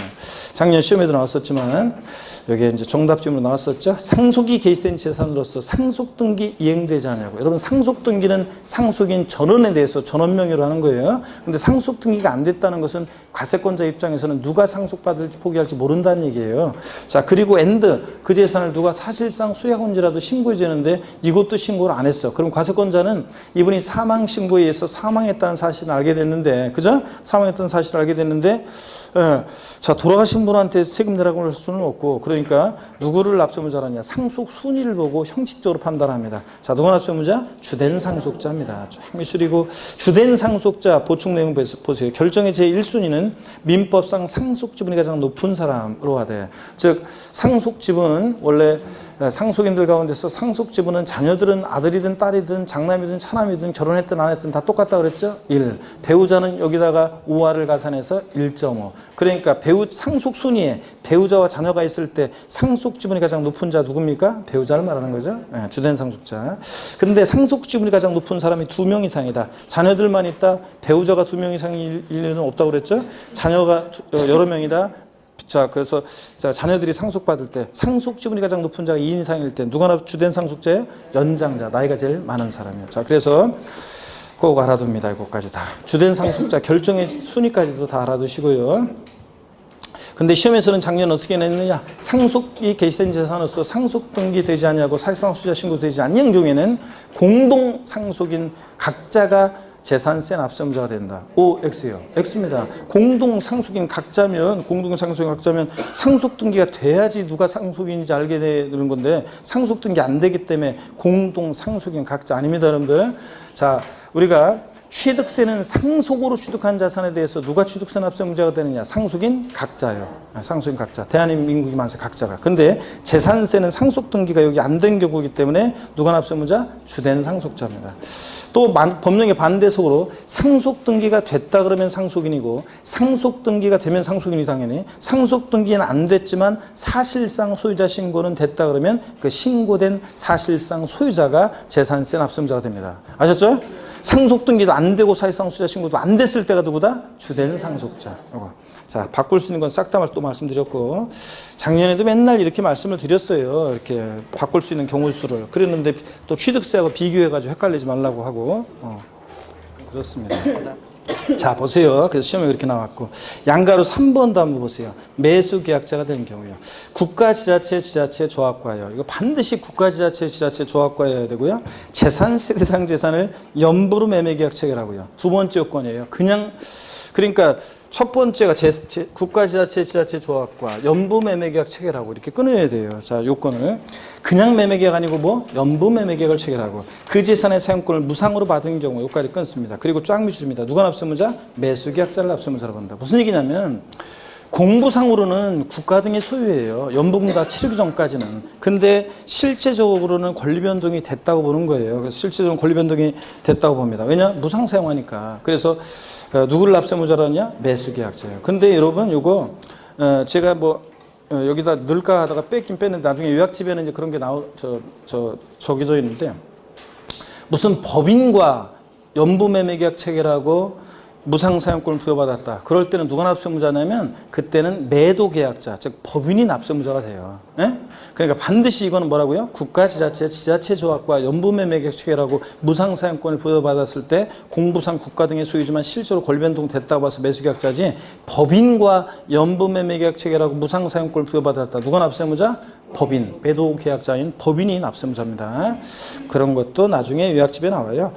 작년 시험에도 나왔었지만 여기에 이제 정답지문으로 나왔었죠. 상속이 개시된 재산으로서 상속등기 이행되지 않냐고. 여러분 상속등기는 상속인 전원에 대해서 전원 명의로 하는 거예요. 근데 상속등기가 안 됐다는 것은 과세권자 입장에서는 누가 상속받을지 포기할지 모른다는 얘기예요. 자, 그리고 그 재산을 누가 사실상 소유하건지라도 신고해 주는데 이것도 신고를 안 했어. 그럼 과세권자는 이분이 사망 신고에 의해서 사망했다는 사실을 알게 됐는데, 그죠? 사망했다는 사실을 알게 됐는데, 자, 돌아가신 분한테 세금 내라고 할 수는 없고, 그러니까 누구를 납세의무자로 하냐? 상속 순위를 보고 형식적으로 판단합니다. 자, 누가 납세의무자? 주된 상속자입니다. 핵미술이고 주된 상속자 보충 내용 보세요. 결정의 제1순위는 민법상 상속 지분이 가장 높은 사람으로 하되, 즉 상속 지분 원래 상속인들 가운데서 상속 지분은 자녀들은 아들이든 딸이든 장남이든 차남이든 결혼했든 안 했든 다 똑같다 그랬죠? 1. 배우자는 여기다가 5화를 가산해서 1.5. 그러니까 상속 순위에 배우자와 자녀가 있을 때 상속 지분이 가장 높은 자 누굽니까? 배우자를 말하는 거죠. 주된 상속자. 근데 상속 지분이 가장 높은 사람이 2명 이상이다. 자녀들만 있다. 배우자가 2명 이상일 일은 없다고 그랬죠? 자녀가 여러 명이다. 자, 그래서 자녀들이 상속받을 때 상속 지분이 가장 높은 자가 2인 이상일 때 누가 주된 상속자예요? 연장자, 나이가 제일 많은 사람이에요. 자, 그래서 꼭 알아둡니다. 이것까지 다. 주된 상속자 결정의 순위까지도 다 알아두시고요. 근데 시험에서는 작년 어떻게 냈느냐? 상속이 개시된 재산으로서 상속 등기되지 않냐고 사실상 소유자 신고되지 않는 경우에는 공동 상속인 각자가 재산세 납세의무자가 된다. OX예요. X입니다. 공동 상속인 각자면 상속 등기가 돼야지 누가 상속인인지 알게 되는 건데 상속 등기 안 되기 때문에 공동 상속인 각자 아닙니다, 여러분들. 자, 우리가 취득세는 상속으로 취득한 자산에 대해서 누가 취득세 납세의무자가 되느냐? 상속인 각자예요. 상속인 각자. 대한민국이 만세 각자가. 근데 재산세는 상속 등기가 여기 안 된 경우이기 때문에 누가 납세의무자? 주된 상속자입니다. 또 법령의 반대속으로 상속 등기가 됐다 그러면 상속인이고 상속 등기가 되면 상속인이 당연히 상속 등기는 안 됐지만 사실상 소유자 신고는 됐다 그러면 그 신고된 사실상 소유자가 재산세 납세의무자가 됩니다. 아셨죠? 상속 등기도 안 되고 사실상 소유자 신고도 안 됐을 때가 누구다? 주된 상속자. 자, 바꿀 수 있는 건 싹 다 또 말씀드렸고, 작년에도 맨날 이렇게 말씀을 드렸어요. 이렇게 바꿀 수 있는 경우 수를. 그랬는데 또 취득세하고 비교해가지고 헷갈리지 말라고 하고, 그렇습니다. 자, 보세요. 그래서 시험에 그렇게 나왔고. 양가로 3번도 한번 보세요. 매수계약자가 되는 경우요. 국가지자체, 지자체, 조합과요. 이거 반드시 국가지자체, 지자체, 조합과여야 되고요. 재산세 대상 재산을 연부로 매매계약 체결하고요. 두 번째 요건이에요. 그러니까 첫 번째가 국가지자체, 지자체, 조합과 연부 매매계약 체결하고 이렇게 끊어야 돼요. 자, 요건을. 그냥 매매계약 아니고 뭐? 연부 매매계약을 체결하고 그 재산의 사용권을 무상으로 받은 경우 여기까지 끊습니다. 그리고 쫙 밑줄입니다. 누가 납세무자? 매수계약자를 납세무자라고 한다. 무슨 얘기냐면 공부상으로는 국가 등의 소유예요. 연부금 다 치르기 전까지는. 근데 실제적으로는 권리변동이 됐다고 보는 거예요. 그래서 실제적으로 권리변동이 됐다고 봅니다. 왜냐? 무상 사용하니까. 그래서 누구를 납세무자라냐? 매수계약자예요. 근데 여러분 이거 제가 뭐 여기다 넣을까 하다가 뺐긴 뺐는데 나중에 요약집에는 이제 그런 게 적혀져 있는데 무슨 법인과 연부매매계약 체결하고 무상사용권을 부여받았다. 그럴 때는 누가 납세무자냐면 그때는 매도계약자, 즉 법인이 납세무자가 돼요. 예? 그러니까 반드시 이거는 뭐라고요? 국가지자체, 지자체조합과 연부매매계약 체결하고 무상사용권을 부여받았을 때 공부상 국가 등의 소유지만 실제로 권리변동 됐다고 봐서 매수계약자지 법인과 연부매매계약 체결하고 무상사용권을 부여받았다. 누가 납세무자? 법인, 매도계약자인 법인이 납세무자입니다. 그런 것도 나중에 요약집에 나와요.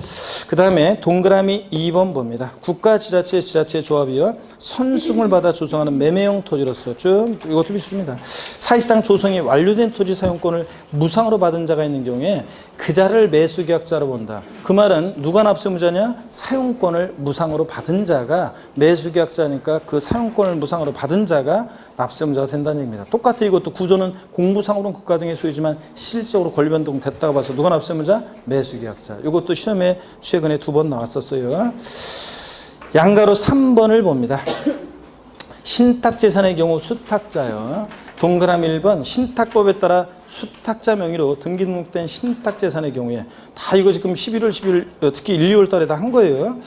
그 다음에 동그라미 2번 봅니다. 국가지자체, 지자체조합이요. 선승을 받아 조성하는 매매용 토지로서 쭉 이것도 비슷합니다. 사실상 조성이 완료된 토지 사용권을 무상으로 받은 자가 있는 경우에 그 자를 매수계약자로 본다. 그 말은 누가 납세무자냐? 사용권을 무상으로 받은 자가 매수계약자니까 그 사용권을 무상으로 받은 자가 납세무자가 된다는 얘기입니다. 똑같아. 이것도 구조는 공부상으로는 국가 등의 소유지만 실질적으로 권리변동 됐다고 봐서 누가 납세무자? 매수계약자. 이것도 시험에 최근에 2번 나왔었어요. 양가로 3번을 봅니다. 신탁재산의 경우 수탁자요. 동그라미 1번 신탁법에 따라 수탁자 명의로 등기 등록된 신탁재산의 경우에 다 이거 지금 11월, 12월 특히 1, 2월 달에 다 한 거예요.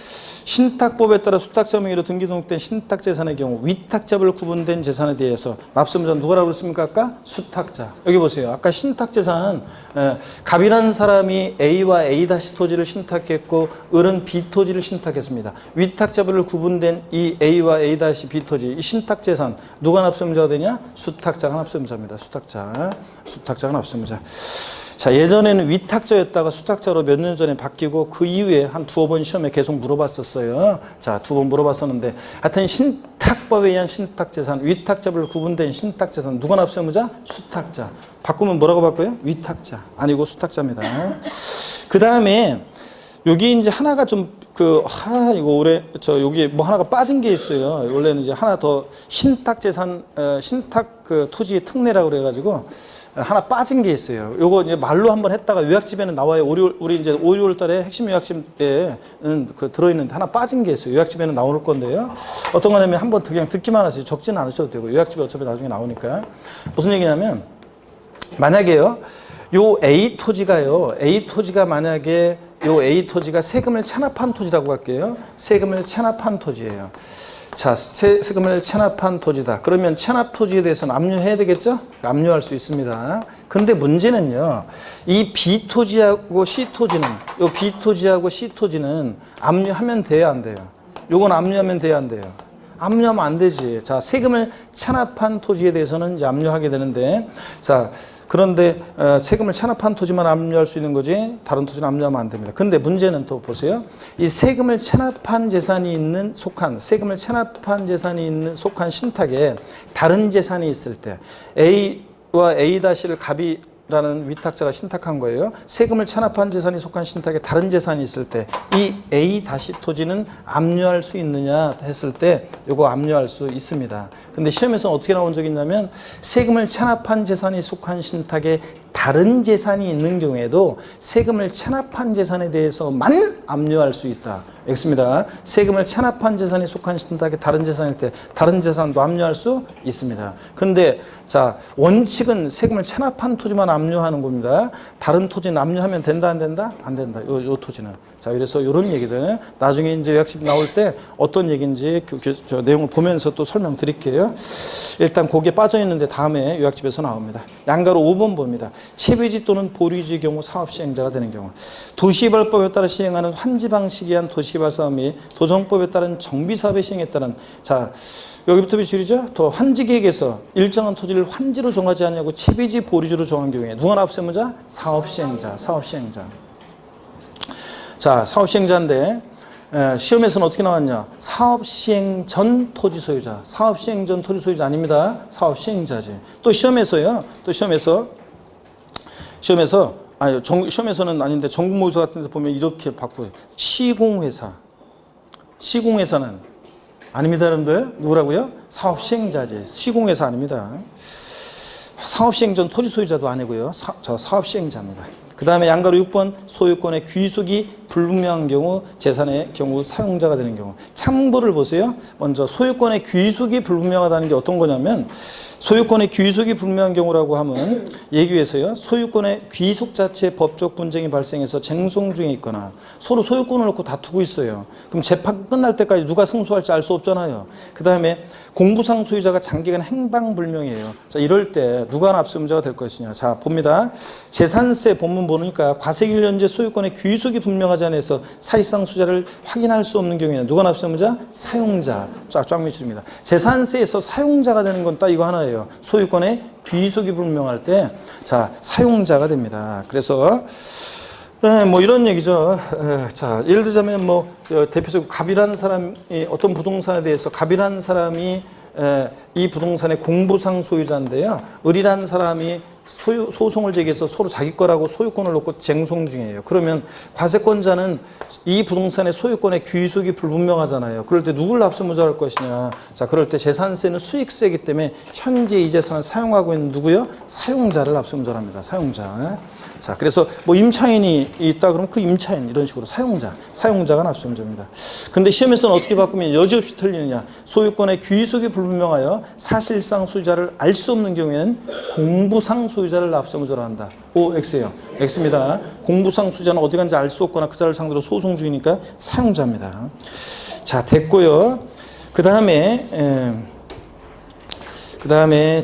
신탁법에 따라 수탁자 명의로 등기 등록된 신탁재산의 경우 위탁자별 구분된 재산에 대해서 납세무자는 누구라고 그랬습니까? 아까? 수탁자. 여기 보세요. 아까 신탁재산 갑이라는 사람이 A와 A- 토지를 신탁했고 을은 B 토지를 신탁했습니다. 위탁자별로 구분된 이 A와 A- B 토지 이 신탁재산 누가 납세무자가 되냐? 수탁자가 납세무자입니다. 수탁자가 납세무자. 자, 예전에는 위탁자였다가 수탁자로 몇 년 전에 바뀌고 그 이후에 한 2번 시험에 계속 물어봤었어요. 자, 2번 물어봤었는데 하여튼 신탁법에 의한 신탁재산, 위탁자별로 구분된 신탁재산 누가 납세무자? 수탁자. 바꾸면 뭐라고 바꿔요? 위탁자. 아니고 수탁자입니다. 그 다음에 여기 이제 하나가 좀 이거 올해 여기 뭐 하나가 빠진 게 있어요. 원래는 이제 하나 더 신탁재산, 신탁 토지 특례라고 그래가지고 하나 빠진 게 있어요. 요거 이제 말로 한번 했다가 요약집에는 나와요. 우리 이제 5, 6월 달에 핵심 요약집에는 들어있는데 하나 빠진 게 있어요. 요약집에는 나올 건데요. 어떤 거냐면 한번 그냥 듣기만 하세요. 적지는 않으셔도 되고. 요약집에 어차피 나중에 나오니까. 무슨 얘기냐면 만약에요. 요 A 토지가 만약에 요 A 토지가 세금을 체납한 토지라고 할게요. 세금을 체납한 토지예요. 자, 세금을 체납한 토지다. 그러면 체납 토지에 대해서는 압류해야 되겠죠? 압류할 수 있습니다. 근데 문제는요. 이 B 토지하고 C 토지는 요 B 토지하고 C 토지는 압류하면 돼야 안 돼요? 요건 압류하면 돼야 안 돼요? 압류하면 안 되지. 자, 세금을 체납한 토지에 대해서는 이제 압류하게 되는데 자, 그런데 세금을 체납한 토지만 압류할 수 있는 거지 다른 토지는 압류하면 안 됩니다. 근데 문제는 또 보세요. 이 세금을 체납한 재산이 있는 속한 신탁에 다른 재산이 있을 때 A와 A-를 갑이라는 위탁자가 신탁한 거예요. 세금을 체납한 재산이 속한 신탁에 다른 재산이 있을 때 이 A- 토지는 압류할 수 있느냐 했을 때 이거 압류할 수 있습니다. 근데 시험에서는 어떻게 나온 적이 있냐면 세금을 체납한 재산이 속한 신탁에 다른 재산이 있는 경우에도 세금을 체납한 재산에 대해서만 압류할 수 있다. X입니다. 세금을 체납한 재산이 속한 신탁에 다른 재산일 때 다른 재산도 압류할 수 있습니다. 근데 자, 원칙은 세금을 체납한 토지만 압류하는 겁니다. 다른 토지는 압류하면 된다, 안 된다? 안 된다. 요 토지는. 자, 그래서 이런 얘기들 나중에 이제 요약집 나올 때 어떤 얘기인지 저 내용을 보면서 또 설명드릴게요. 일단 거기에 빠져 있는데 다음에 요약집에서 나옵니다. 양가로 5번 봅니다. 체배지 또는 보류지의 경우 사업시행자가 되는 경우, 도시개발법에 따라 시행하는 환지 방식에 의한 도시개발 사업 및 도정법에 따른 정비사업의 시행에 따른, 자 여기부터 비출이죠. 또 환지계획에서 일정한 토지를 환지로 정하지 않냐고 체배지 보류지로 정한 경우에 누가 납세무자? 사업시행자. 자, 사업시행자인데 시험에서는 어떻게 나왔냐? 사업시행 전 토지 소유자. 사업시행 전 토지 소유자 아닙니다. 사업시행자지. 또 시험에서요. 시험에서는 아닌데 전국모의고사 같은 데 보면 이렇게 바꿔요. 시공회사는 아닙니다, 여러분들. 누구라고요? 사업시행자지. 시공회사 아닙니다. 사업시행 전 토지 소유자도 아니고요. 저 사업시행자입니다. 그 다음에 양가로 6번 소유권의 귀속이 불분명한 경우 재산의 경우 사용자가 되는 경우. 참고를 보세요. 먼저 소유권의 귀속이 불분명하다는 게 어떤 거냐면, 소유권의 귀속이 불분명한 경우라고 하면 예규에서요, 소유권의 귀속 자체의 법적 분쟁이 발생해서 쟁송 중에 있거나 서로 소유권을 놓고 다투고 있어요. 그럼 재판 끝날 때까지 누가 승소할지 알 수 없잖아요. 그 다음에 공부상 소유자가 장기간 행방불명이에요. 자, 이럴 때 누가 납세무자가 될 것이냐. 자, 봅니다. 재산세 본문 보니까 과세일년제 소유권의 귀속이 분명하지 않아서 사실상 수자를 확인할 수 없는 경우에는 누가 납세무자? 사용자. 쫙 밑줄입니다. 재산세에서 사용자가 되는 건 딱 이거 하나예요. 소유권의 귀속이 불명할 때, 자, 사용자가 됩니다. 그래서 뭐 이런 얘기죠. 자, 예를 들자면 뭐 대표적으로 갑이라는 사람이 어떤 부동산에 대해서 갑이라는 사람이 이 부동산의 공부상 소유자인데요. 을이라는 사람이 소송을 제기해서 서로 자기 거라고 소유권을 놓고 쟁송 중이에요. 그러면 과세권자는 이 부동산의 소유권의 귀속이 불분명하잖아요. 그럴 때 누굴 납세무자로 할 것이냐. 자, 그럴 때 재산세는 수익세이기 때문에 현재 이 재산을 사용하고 있는 누구요? 사용자를 납세무자로 합니다. 사용자. 자, 그래서 뭐 임차인이 있다 그러면 그 임차인 이런 식으로 사용자가 납세무자입니다. 근데 시험에서는 어떻게 바꾸면 여지없이 틀리느냐. 소유권의 귀속이 불분명하여 사실상 소유자를 알 수 없는 경우에는 공부상 소유자를 납세무자로 한다. O, X예요. X입니다. 공부상 소유자는 어디 간지 알 수 없거나 그 자를 상대로 소송 중이니까 사용자입니다. 자, 됐고요. 그 다음에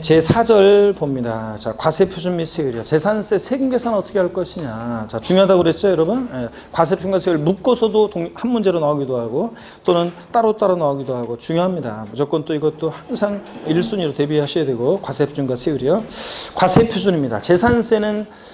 제4절 봅니다. 자, 과세표준 및 세율이요. 재산세 세금 계산 어떻게 할 것이냐. 자, 중요하다고 그랬죠, 여러분? 과세표준과 세율 묶어서도 한 문제로 나오기도 하고 또는 따로따로 나오기도 하고 중요합니다. 무조건 또 이것도 항상 1순위로 대비하셔야 되고, 과세표준과 세율이요. 과세표준입니다. 재산세는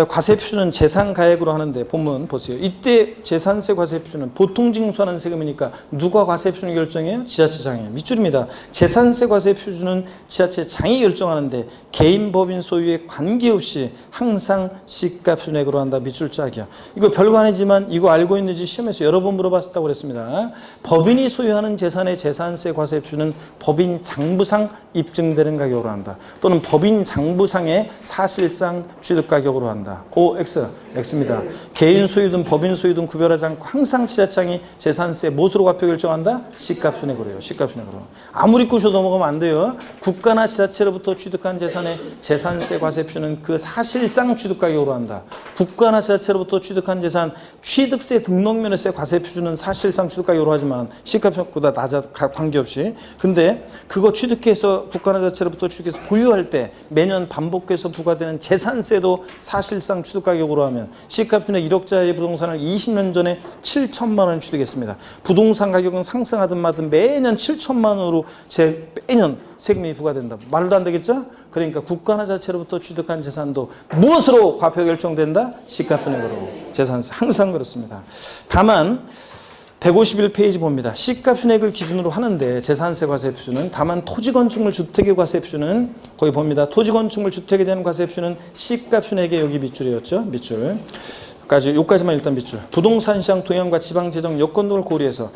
과세표준은 재산가액으로 하는데 본문 보세요. 이때 재산세 과세표준은 보통 징수하는 세금이니까 누가 과세표준을 결정해요? 지자체장이에요. 밑줄입니다. 재산세 과세표준은 지자체장이 결정하는데 개인 법인 소유에 관계없이 항상 시가표준액으로 한다. 밑줄 짝이야. 이거 별거 아니지만 이거 알고 있는지 시험에서 여러 번 물어봤다고 그랬습니다. 법인이 소유하는 재산의 재산세 과세표준은 법인 장부상 입증되는 가격으로 한다. 또는 법인 장부상의 사실상 취득 가격으로 한다. O, X, X입니다. 개인 소유든 법인 소유든 구별하지 않고 항상 지자체장이 재산세 무엇으로 과표 결정한다? 시가순액으로 해요. 시가순액으로. 아무리 꼬셔 넘어가면 안 돼요. 국가나 지자체로부터 취득한 재산의 재산세 과세표는 그 사실상 취득 가격으로 한다. 국가나 지자체로부터 취득한 재산 취득세 등록면에서의 과세표준은 사실상 취득 가격으로 하지만 시가표준보다 낮아 관계없이. 근데 그거 취득해서 국가나 지자체로부터 취득해서 보유할 때 매년 반복해서 부과되는 재산세도 사실상 취득가격으로 하면 시가표준의 1억짜리 부동산을 20년 전에 7천만 원 취득했습니다. 부동산 가격은 상승하든 마든 매년 7천만 원으로 매년 세금이 부과된다. 말도 안 되겠죠? 그러니까 국가나 자체로부터 취득한 재산도 무엇으로 과표 결정된다? 시가표준액으로. 재산세 항상 그렇습니다. 다만 151페이지 봅니다. 시가표준액을 기준으로 하는데 재산세 과세표준은 다만 토지건축물 주택의 과세표준은 거기 봅니다. 토지건축물 주택에 대한 과세표준은 시가표준액의 여기 밑줄이었죠. 밑줄. 여기까지만 일단 밑줄. 부동산 시장 동향과 지방재정 여건 등을 고려해서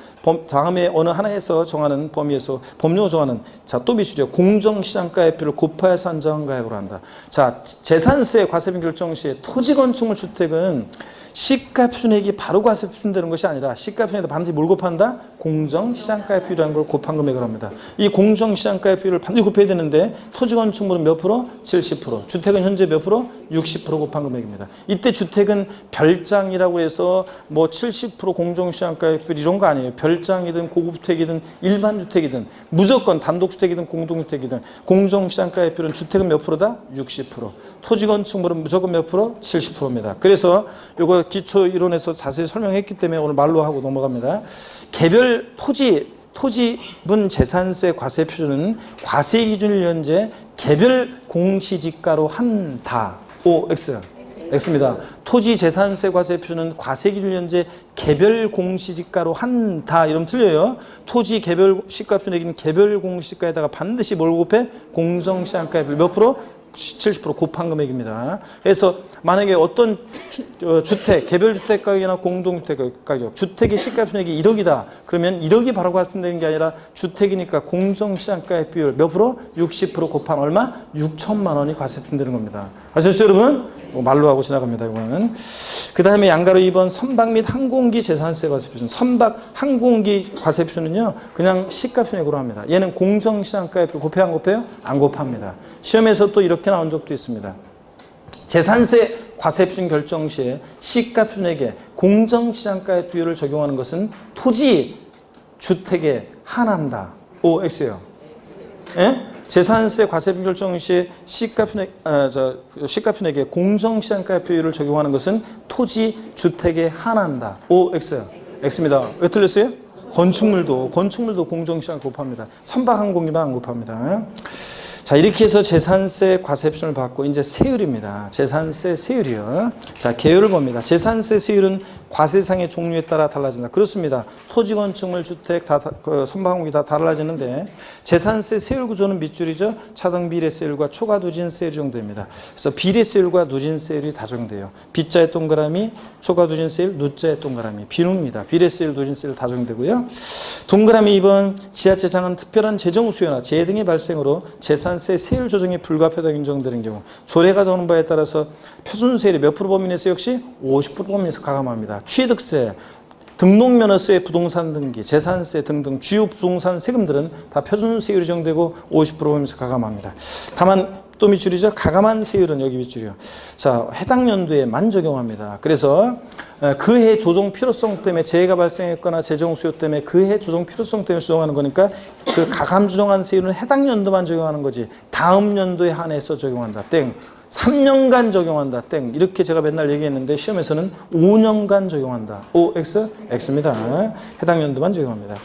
다음에 어느 하나에서 정하는 범위에서 법률로 정하는 자, 또 밑줄이요. 공정시장가액표를 곱하여서 한정한 가액으로 한다. 자, 재산세 과세표 결정 시에 토지건축물 주택은 시가 표준액이 바로 과세 표준되는 것이 아니라 시가 표준액에다 반드시 뭘 곱한다? 공정시장가의 비율이라는 걸 곱한 금액을 합니다. 이 공정시장가의 비율을 반드시 곱해야 되는데 토지 건축물은 몇 프로? 70%. 주택은 현재 몇 프로? 60% 곱한 금액입니다. 이때 주택은 별장이라고 해서 뭐 70% 공정시장가의 비율 이런 거 아니에요. 별장이든 고급주택이든 일반 주택이든 무조건 단독주택이든 공동주택이든 공정시장가의 비율은 주택은 몇 프로다? 60%. 토지 건축물은 무조건 몇 프로? 70%입니다. 그래서 요거 기초 이론에서 자세히 설명했기 때문에 오늘 말로 하고 넘어갑니다. 개별 토지분 재산세 과세 표준은 과세 기준일 현재 개별 공시지가로 한다. OX. X입니다. 토지 재산세 과세 표준은 과세 기준 현재 개별 공시지가로 한다. 이러면 틀려요. 토지 개별 시가 표준액인 개별 공시지가에다가 반드시 뭘 곱해? 공정시장가의 비율 몇 프로? 70% 곱한 금액입니다. 그래서 만약에 어떤 주택, 개별주택 가격이나 공동주택 가격, 주택의 시가 표준액이 1억이다. 그러면 1억이 바로 과세되는 게 아니라 주택이니까 공정시장가의 비율 몇 프로? 60% 곱한 얼마? 6천만 원이 과세 표준되는 겁니다. 아시겠죠, 여러분? 말로 하고 지나갑니다, 이거는. 그 다음에 양가로 2번 선박 및 항공기 재산세 과세 표준. 선박, 항공기 과세 표준은요, 그냥 시가 표준액으로 합니다. 얘는 공정시장가의 비율 곱해요, 안 곱해요? 안 곱합니다. 시험에서 또 이렇게 나온 적도 있습니다. 재산세 과세 표준 결정 시에 시가 표준액에 공정시장가의 비율을 적용하는 것은 토지, 주택에 한한다. OX예요. 예? 재산세 과세 표준 결정 시에 시가 표준액에 공정시장가의 비율을 적용하는 것은 토지, 주택에 한한다. OX. X입니다. 왜 틀렸어요? 건축물도 공정시장 곱합니다. 선박 항공기만 안 곱합니다. 자, 이렇게 해서 재산세 과세 표준을 받고 이제 세율입니다. 재산세 세율이요. 자, 개요를 봅니다. 재산세 세율은 과세상의 종류에 따라 달라진다. 그렇습니다. 토지, 건축물, 주택, 선박항공기 다 달라지는데 재산세 세율 구조는 밑줄이죠. 차등 비례세율과 초과 누진세율이 적용됩니다. 그래서 비례세율과 누진세율이 다 적용돼요. 빗자의 동그라미, 초과 누진세율, 누자의 동그라미. 비누입니다. 비례세율, 누진세율 다 적용되고요. 동그라미 2번 지자체장은 특별한 재정 수요나 재해 등의 발생으로 재산세 세율 조정이 불가피하다고 인정되는 경우 조례가 정하는 바에 따라서 표준세율이 몇 프로 범위내에서 역시 50% 범위에서 가감합니다. 취득세, 등록면허세, 부동산 등기, 재산세 등등 주요 부동산 세금들은 다 표준세율이 정되고 50% 범위에서 가감합니다. 다만 또 밑줄이죠. 가감한 세율은 여기 밑줄이요. 자, 해당 연도에만 적용합니다. 그래서 그 해 조정 필요성 때문에 재해가 발생했거나 재정 수요 때문에 그 해 조정 필요성 때문에 조정하는 거니까 그 가감 조정한 세율은 해당 연도만 적용하는 거지 다음 연도에 한해서 적용한다. 땡. 3년간 적용한다. 땡. 이렇게 제가 맨날 얘기했는데 시험에서는 5년간 적용한다. OX? X입니다. 해당 연도만 적용합니다.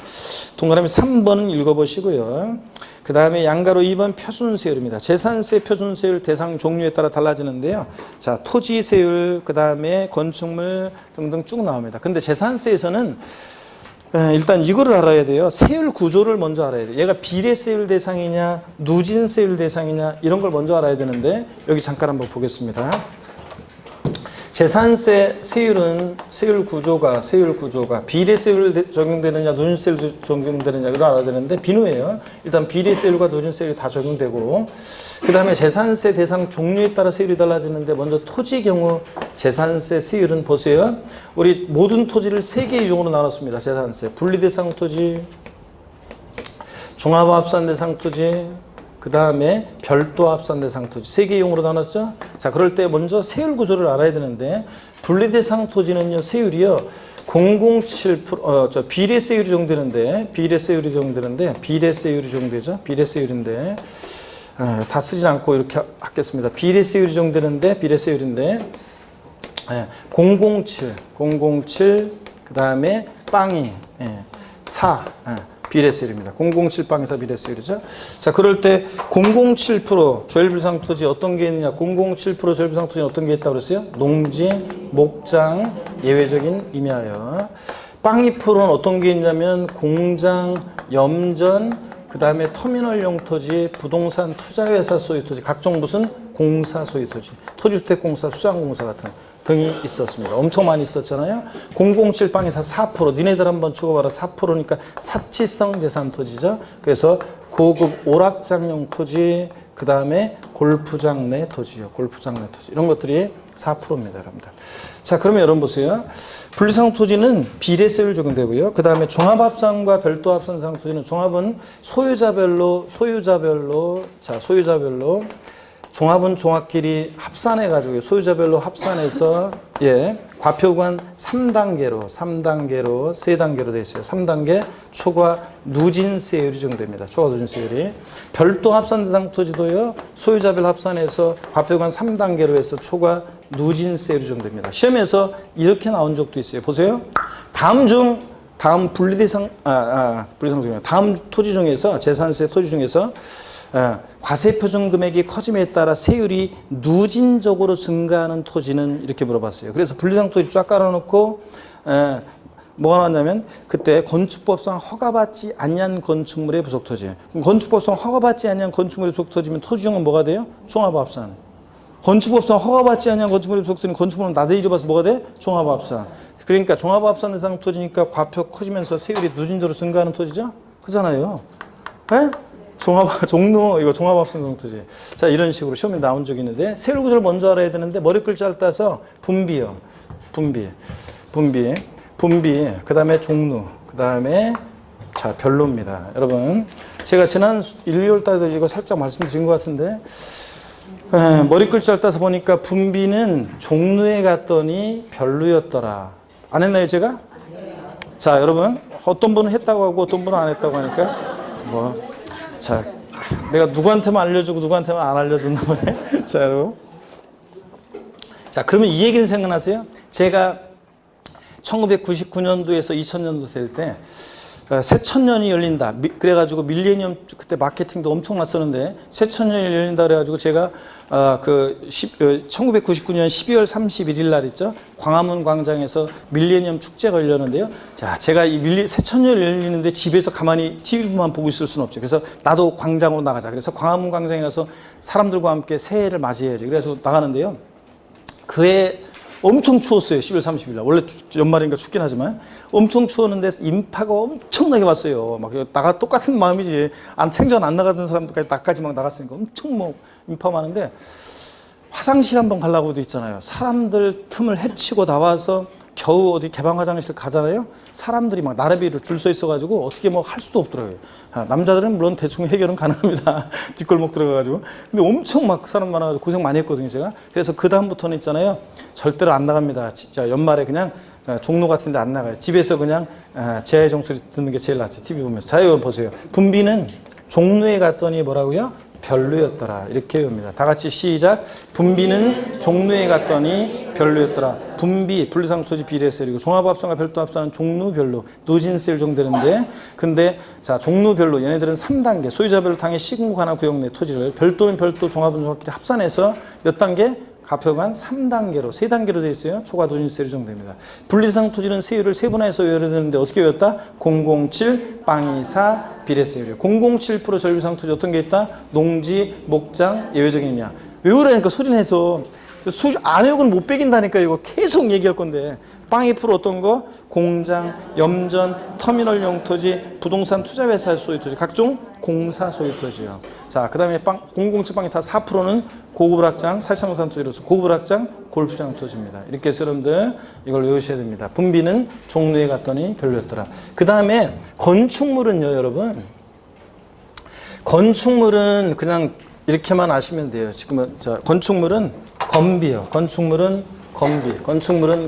동그라미 3번은 읽어보시고요. 그 다음에 양가로 2번 표준세율입니다. 재산세 표준세율 대상 종류에 따라 달라지는데요. 자, 토지세율, 그 다음에 건축물 등등 쭉 나옵니다. 근데 재산세에서는 일단 이거를 알아야 돼요. 세율 구조를 먼저 알아야 돼요. 얘가 비례세율 대상이냐, 누진세율 대상이냐 이런 걸 먼저 알아야 되는데 여기 잠깐 한번 보겠습니다. 재산세 세율은 세율 구조가 비례세율 적용되느냐 누진세율 적용되느냐 이걸 알아야 되는데 비누예요. 일단 비례세율과 누진세율이 다 적용되고 그 다음에 재산세 대상 종류에 따라 세율이 달라지는데 먼저 토지 경우 재산세 세율은 보세요. 우리 모든 토지를 3개의 유형으로 나눴습니다. 재산세 분리대상 토지, 종합합산 대상 토지, 그 다음에 별도 합산 대상 토지 3개 용으로 나눴죠. 자, 그럴 때 먼저 세율 구조를 알아야 되는데 분리대상 토지는요 세율이요 007% 비례세율이 적용되는데 비례세율이 적용되죠. 비례세율인데 다 쓰진 않고 이렇게 하겠습니다. 비례세율이 적용되는데 비례세율인데 007 그 다음에 빵이 4 비례세율입니다. 007빵에서 비례세율이죠. 자, 그럴 때 007% 조혈불상 토지 어떤 게 있느냐? 007% 조혈불상 토지는 어떤 게 있다고 그랬어요? 농지, 목장, 예외적인 임야요. 빵 2%는 어떤 게 있냐면 공장, 염전, 그 다음에 터미널용 토지, 부동산 투자회사 소유 토지, 각종 무슨 공사 소유 토지, 토지주택공사, 수장공사 같은 등이 있었습니다. 엄청 많이 있었잖아요. 007빵에서 4%, 니네들 한번 죽어봐라. 4%니까 사치성 재산 토지죠. 그래서 고급 오락장용 토지, 그 그 다음에 골프장 내 토지요. 골프장 내 토지. 이런 것들이 4%입니다, 여러분들. 자, 그러면 여러분 보세요. 분리상 토지는 비례세율 적용되고요. 그 다음에 종합합산과 별도합산상 토지는 종합은 소유자별로 종합은 종합끼리 합산해가지고 소유자별로 합산해서 과표구간 3단계로 3단계로 되어 있어요. 3단계 초과 누진세율이 적용됩니다. 초과 누진세율이. 별도 합산 대상 토지도요. 소유자별 합산해서 과표구간 3단계로 해서 초과 누진세율이 적용됩니다. 시험에서 이렇게 나온 적도 있어요. 보세요. 다음 분리대상 다음 토지 중에서 재산세 토지 중에서 과세 표준 금액이 커짐에 따라 세율이 누진적으로 증가하는 토지는 이렇게 물어봤어요. 그래서 분리상 토지 쫙 깔아놓고 뭐가 나왔냐면 그때 건축법상 허가받지 않는 건축물의 부속토지. 그럼 건축법상 허가받지 않는 건축물의 부속토지면 토지용은 뭐가 돼요? 종합합산. 건축법상 허가받지 않는 건축물의 부속토지는 건축물은 나대기 줘봐서 뭐가 돼? 종합합산. 그러니까 종합합산 대상 토지니까 과표 커지면서 세율이 누진적으로 증가하는 토지죠? 그잖아요. 네? 이거 종합합산 대상토지. 자, 이런 식으로 시험에 나온 적이 있는데 세율 구조를 먼저 알아야 되는데 머리 글자를 따서 분비요. 분비. 그 다음에 종루. 그 다음에 자, 별로입니다. 여러분, 제가 지난 일요일 달에도 이거 살짝 말씀드린 것 같은데 머리 글자를 따서 보니까 분비는 종루에 갔더니 별로였더라. 안 했나요, 제가? 자, 여러분, 어떤 분은 했다고 하고 어떤 분은 안 했다고 하니까 자, 내가 누구한테만 알려주고 누구한테만 안 알려줬나 보네. 자, 여러분. 자, 그러면 이 얘기는 생각나세요? 제가 1999년도에서 2000년도 될 때 새천년이 열린다. 그래가지고 밀레니엄 그때 마케팅도 엄청 났었는데 새천년이 열린다 그래가지고 제가 1999년 12월 31일 날 있죠. 광화문 광장에서 밀레니엄 축제가 열렸는데요. 자, 제가 이 새천년이 열리는데 집에서 가만히 TV만 보고 있을 수는 없죠. 그래서 나도 광장으로 나가자. 그래서 광화문 광장에 가서 사람들과 함께 새해를 맞이해야지. 그래서 나가는데요. 그해 엄청 추웠어요. 12월 30일 날. 원래 연말이니까 춥긴 하지만 엄청 추웠는데 인파가 엄청나게 왔어요. 막 나가 똑같은 마음이지. 생전 안 나가던 사람들까지 나까지 막 나갔으니까 엄청 인파 많은데 화장실 한번 가려고도 있잖아요. 사람들 틈을 헤치고 나와서 겨우 어디 개방 화장실 가잖아요. 사람들이 막 나래비로 줄 서 있어가지고 어떻게 뭐 할 수도 없더라고요. 남자들은 물론 대충 해결은 가능합니다. 뒷골목 들어가가지고. 근데 엄청 막 사람 많아가지고 고생 많이 했거든요, 제가. 그래서 그 다음부터는 있잖아요. 절대로 안 나갑니다. 진짜 연말에 그냥 종로 같은 데 안 나가요. 집에서 그냥 제아의 종소리 듣는 게 제일 낫지. TV 보면서. 자, 이거 보세요. 분비는 종로에 갔더니 뭐라고요? 별로였더라. 이렇게 외웁니다. 다 같이 시작. 분비는 종로에 갔더니 별로였더라. 분비, 분리상 토지 비례세율이고 종합합산과 별도합산은 종로 별로, 누진세율 정되는데 근데 자, 종로 별로 얘네들은 3단계 소유자별로 당해 시군구하나 구역 내 토지를 별도는 별도, 종합은 종합끼리 합산해서 몇 단계? 과표구간 3단계로, 3단계로 되어 있어요. 초과 누진세율이 정됩니다. 분리상 토지는 세율을 세분화해서 외워야 되는데 어떻게 외웠다? 007, 빵24, 비례세율이에요. 007% 전리상 토지 어떤 게 있다? 농지, 목장, 예외적이냐. 외우라니까 소리내서. 안 외우고는 못 빼긴다니까 이거 계속 얘기할 건데. 빵2% 어떤 거? 공장, 염전, 터미널 용토지, 부동산 투자회사 소유토지, 각종 공사 소유토지요. 자, 그 다음에 007 빵24 4%는 고급 학장, 사실상 토지로서 고급 학장, 골프장 토지입니다. 이렇게 해서 여러분들 이걸 외우셔야 됩니다. 분비는 종로에 갔더니 별로였더라. 그 다음에 건축물은요, 여러분. 건축물은 그냥 이렇게만 아시면 돼요. 지금은 건축물은 건비요. 건축물은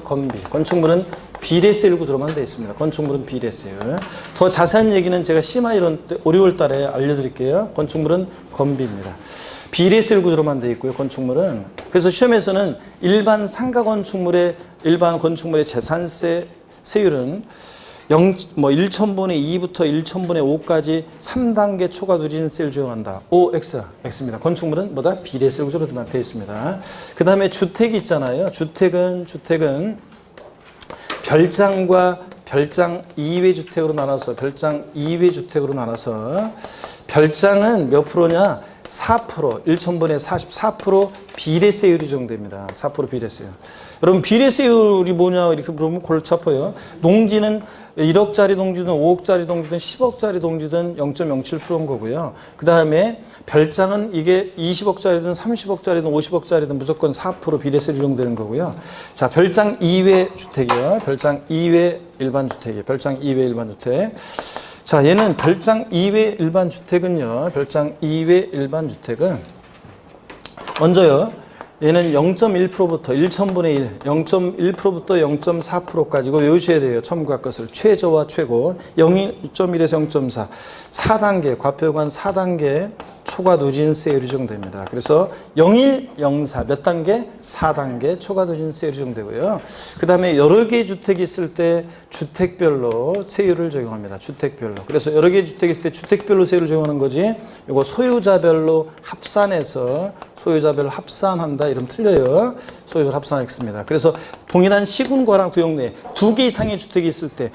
건비. 비례세율 구조로만 되어 있습니다. 건축물은 비례세율. 더 자세한 얘기는 제가 심화 이론 때 5, 6월 달에 알려드릴게요. 건축물은 건비입니다. 비례세율 구조로만 되어 있고요. 건축물은. 그래서 시험에서는 일반 상가 건축물의 재산세 세율은 1,000분의 2부터 1,000분의 5까지 3단계 초과 누진세율 적용한다. X입니다. 건축물은 뭐다? 비례세율 구조로 되어 있습니다. 그 다음에 주택이 있잖아요. 주택은 별장과 별장 2회 주택으로 나눠서 별장은 몇 프로냐? 4%, 1,000분의 44% 비례세율이 적용됩니다. 4% 비례세율. 여러분 비례세율이 뭐냐 이렇게 물으면 골치 아파요. 농지는 1억짜리 농지든 5억짜리 농지든 10억짜리 농지든 0.07%인 거고요. 그 다음에 별장은 이게 20억짜리든 30억짜리든 50억짜리든 무조건 4% 비례세 적용되는 거고요. 자, 별장 이외 주택이요. 별장 이외 일반 주택이에요. 별장 이외 일반 주택. 자, 얘는 별장 이외 일반 주택은요. 별장 이외 일반 주택은 먼저요. 얘는 0.1%부터 1,000분의 1, 0.1%부터 0.4%까지고 외우셔야 돼요. 첨가 것을. 최저와 최고. 0.1에서 0.4. 4단계, 과표관 4단계 초과 누진세율이 적용됩니다. 그래서 01, 04 몇 단계? 4단계 초과 누진세율이 적용되고요. 그 다음에 여러 개의 주택이 있을 때 주택별로 세율을 적용합니다. 주택별로. 그래서 여러 개의 주택이 있을 때 주택별로 세율을 적용하는 거지. 이거 소유자별로 합산해서 소유자별 합산한다 이러면 틀려요. 소유자별 합산하겠습니다. 그래서 동일한 시군과랑 구역 내에 2개 이상의 주택이 있을 때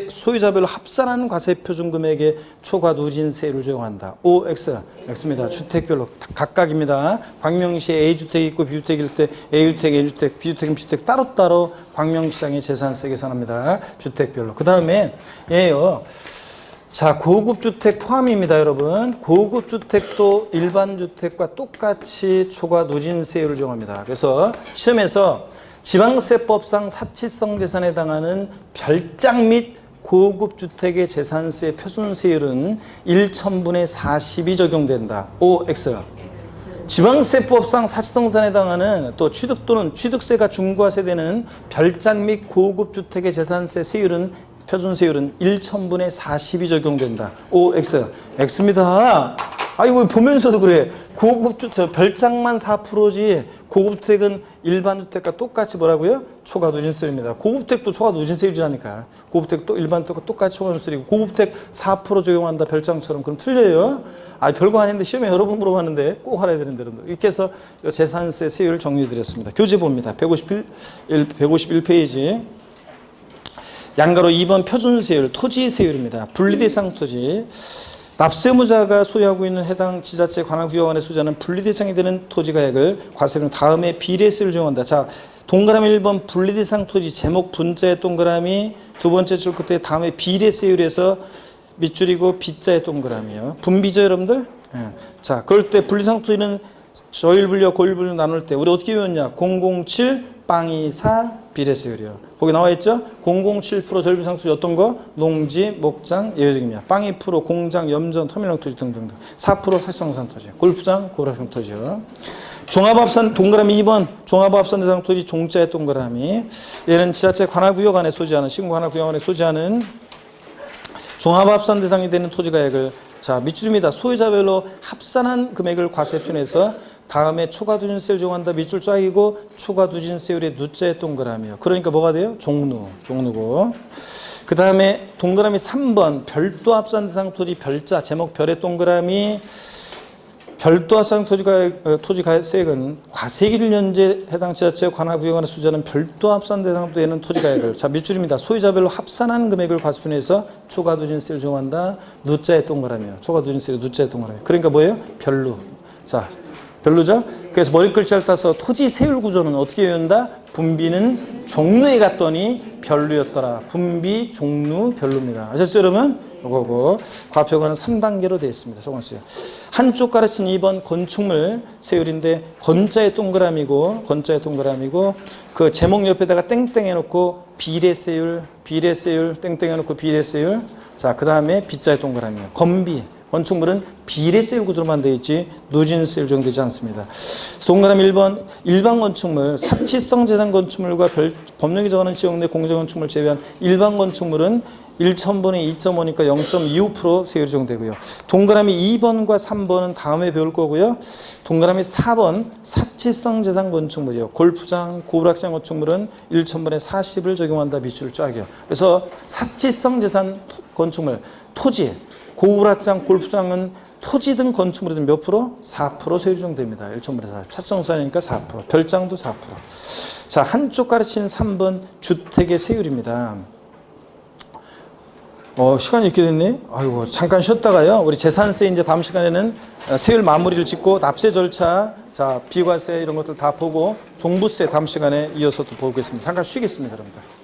소유자별로 합산한 과세표준 금액의 초과 누진세율을 적용한다. OX, X입니다. 주택별로 각각입니다. 광명시에 A주택이 있고 B주택일 때 A주택, A주택, B주택, B주택 따로따로 광명시장의 재산세 계산합니다. 주택별로. 그 다음에 얘요. 자, 고급주택 포함입니다, 여러분. 고급주택도 일반주택과 똑같이 초과 누진세율을 적용합니다. 그래서 시험에서 지방세법상 사치성 재산에 해당하는 별장 및 고급주택의 재산세 표준세율은 1,000분의 40이 적용된다. OX. 지방세법상 사치성 재산에 해당하는 또 취득 또는 취득세가 중과세되는 별장 및 고급주택의 재산세 세율은 표준세율은 1,000분의 40이 적용된다. OX. X입니다. 이거 보면서도 그래. 고급주택, 별장만 4%지 고급주택은 일반주택과 똑같이 뭐라고요? 초과 누진세율입니다. 고급주택도 초과 누진세율이라니까. 고급주택도 일반주택과 똑같이 초과 누진세율이고 고급주택 4% 적용한다. 별장처럼. 그럼 틀려요. 별거 아닌데 시험에 여러 번 물어봤는데 꼭 알아야 되는데 여러분들. 이렇게 해서 재산세 세율을 정리해드렸습니다. 교재 봅니다. 151페이지. 양가로 2번 표준세율, 토지세율입니다. 분리대상 토지. 납세무자가 소유하고 있는 해당 지자체 관할구역 안에 소유하는 분리대상이 되는 토지가액을 과세는 다음에 비례세율을 적용한다. 자, 동그라미 1번 분리대상 토지 제목 분자의 동그라미, 두 번째 줄 끝에 다음에 비례세율에서 밑줄이고 B자의 동그라미요. 분비죠, 여러분들? 자, 그럴 때 분리대상 토지는 저일분류, 고일분류 나눌 때 우리 어떻게 외웠냐? 007 빵24 비례세율이요. 거기 나와 있죠? 007% 저일분리상 토지 어떤 거? 농지, 목장, 예외적입니다. 빵2% 공장, 염전, 터미널 토지 등등등. 4% 사실상산 토지. 골프장, 고락형 토지요. 종합합산 동그라미 2번 종합합산 대상 토지 종자의 동그라미. 얘는 지자체 관할구역 안에 소지하는 시군 관할구역 안에 소지하는 종합합산 대상이 되는 토지가액을 자 밑줄입니다. 소유자별로 합산한 금액을 과세표준해서 다음에 초과누진세율 적용한다. 밑줄 쫙이고 초과누진세율의 누자의 동그라미요. 그러니까 뭐가 돼요? 종루고. 그 다음에 동그라미 3번 별도 합산 대상 토지 별자 제목 별의 동그라미. 별도 합산 토지가액은 과세기를 현재 해당 지자체 관할구역 안에 소지하는 별도 합산 대상도 되는 토지가액을 자 밑줄입니다. 소유자별로 합산한 금액을 과세표준해서 초과누진세율 적용한다. 누자의 동그라미요. 초과누진세율 누자의 동그라미. 그러니까 뭐예요? 별루. 자. 별로죠? 그래서 머리글자를 따서 토지 세율 구조는 어떻게 외운다? 분비는 종루에 갔더니 별로였더라. 분비, 종루, 별로입니다. 아셨죠, 여러분? 이거고 과표가는 3단계로 되어 있습니다. 적어주세요. 한쪽 가르친 2번 건축물 세율인데 건자의 동그라미고 그 제목 옆에다가 땡땡 해놓고 비례세율 땡땡 해놓고 비례세율. 자, 그 다음에 B자의 동그라미요. 건비. 건축물은 비례세율 구조로만 되어 있지 누진세율 적용되지 않습니다. 동그라미 1번 일반 건축물, 사치성 재산 건축물과 법령이 정하는 지역 내 공제 건축물 제외한 일반 건축물은 1,000분의 2.5니까 0.25% 세율이 적용되고요. 동그라미 2번과 3번은 다음에 배울 거고요. 동그라미 4번 사치성 재산 건축물이요. 골프장, 고락장 건축물은 1,000분의 40을 적용한다. 밑줄을 쫙이요. 그래서 사치성 재산 건축물, 토지 고우락장, 골프장은 토지 등 건축물은 몇 프로? 4% 세율 적용됩니다. 1,000분의 40. 사치성산이니까 4%. 별장도 4%. 자, 한쪽 가르치는 3번 주택의 세율입니다. 시간이 이렇게 됐네? 아이고, 잠깐 쉬었다가요. 우리 재산세 이제 다음 시간에는 세율 마무리를 짓고 납세 절차 자, 비과세 이런 것들 다 보고 종부세 다음 시간에 이어서 또 보겠습니다. 잠깐 쉬겠습니다, 여러분들.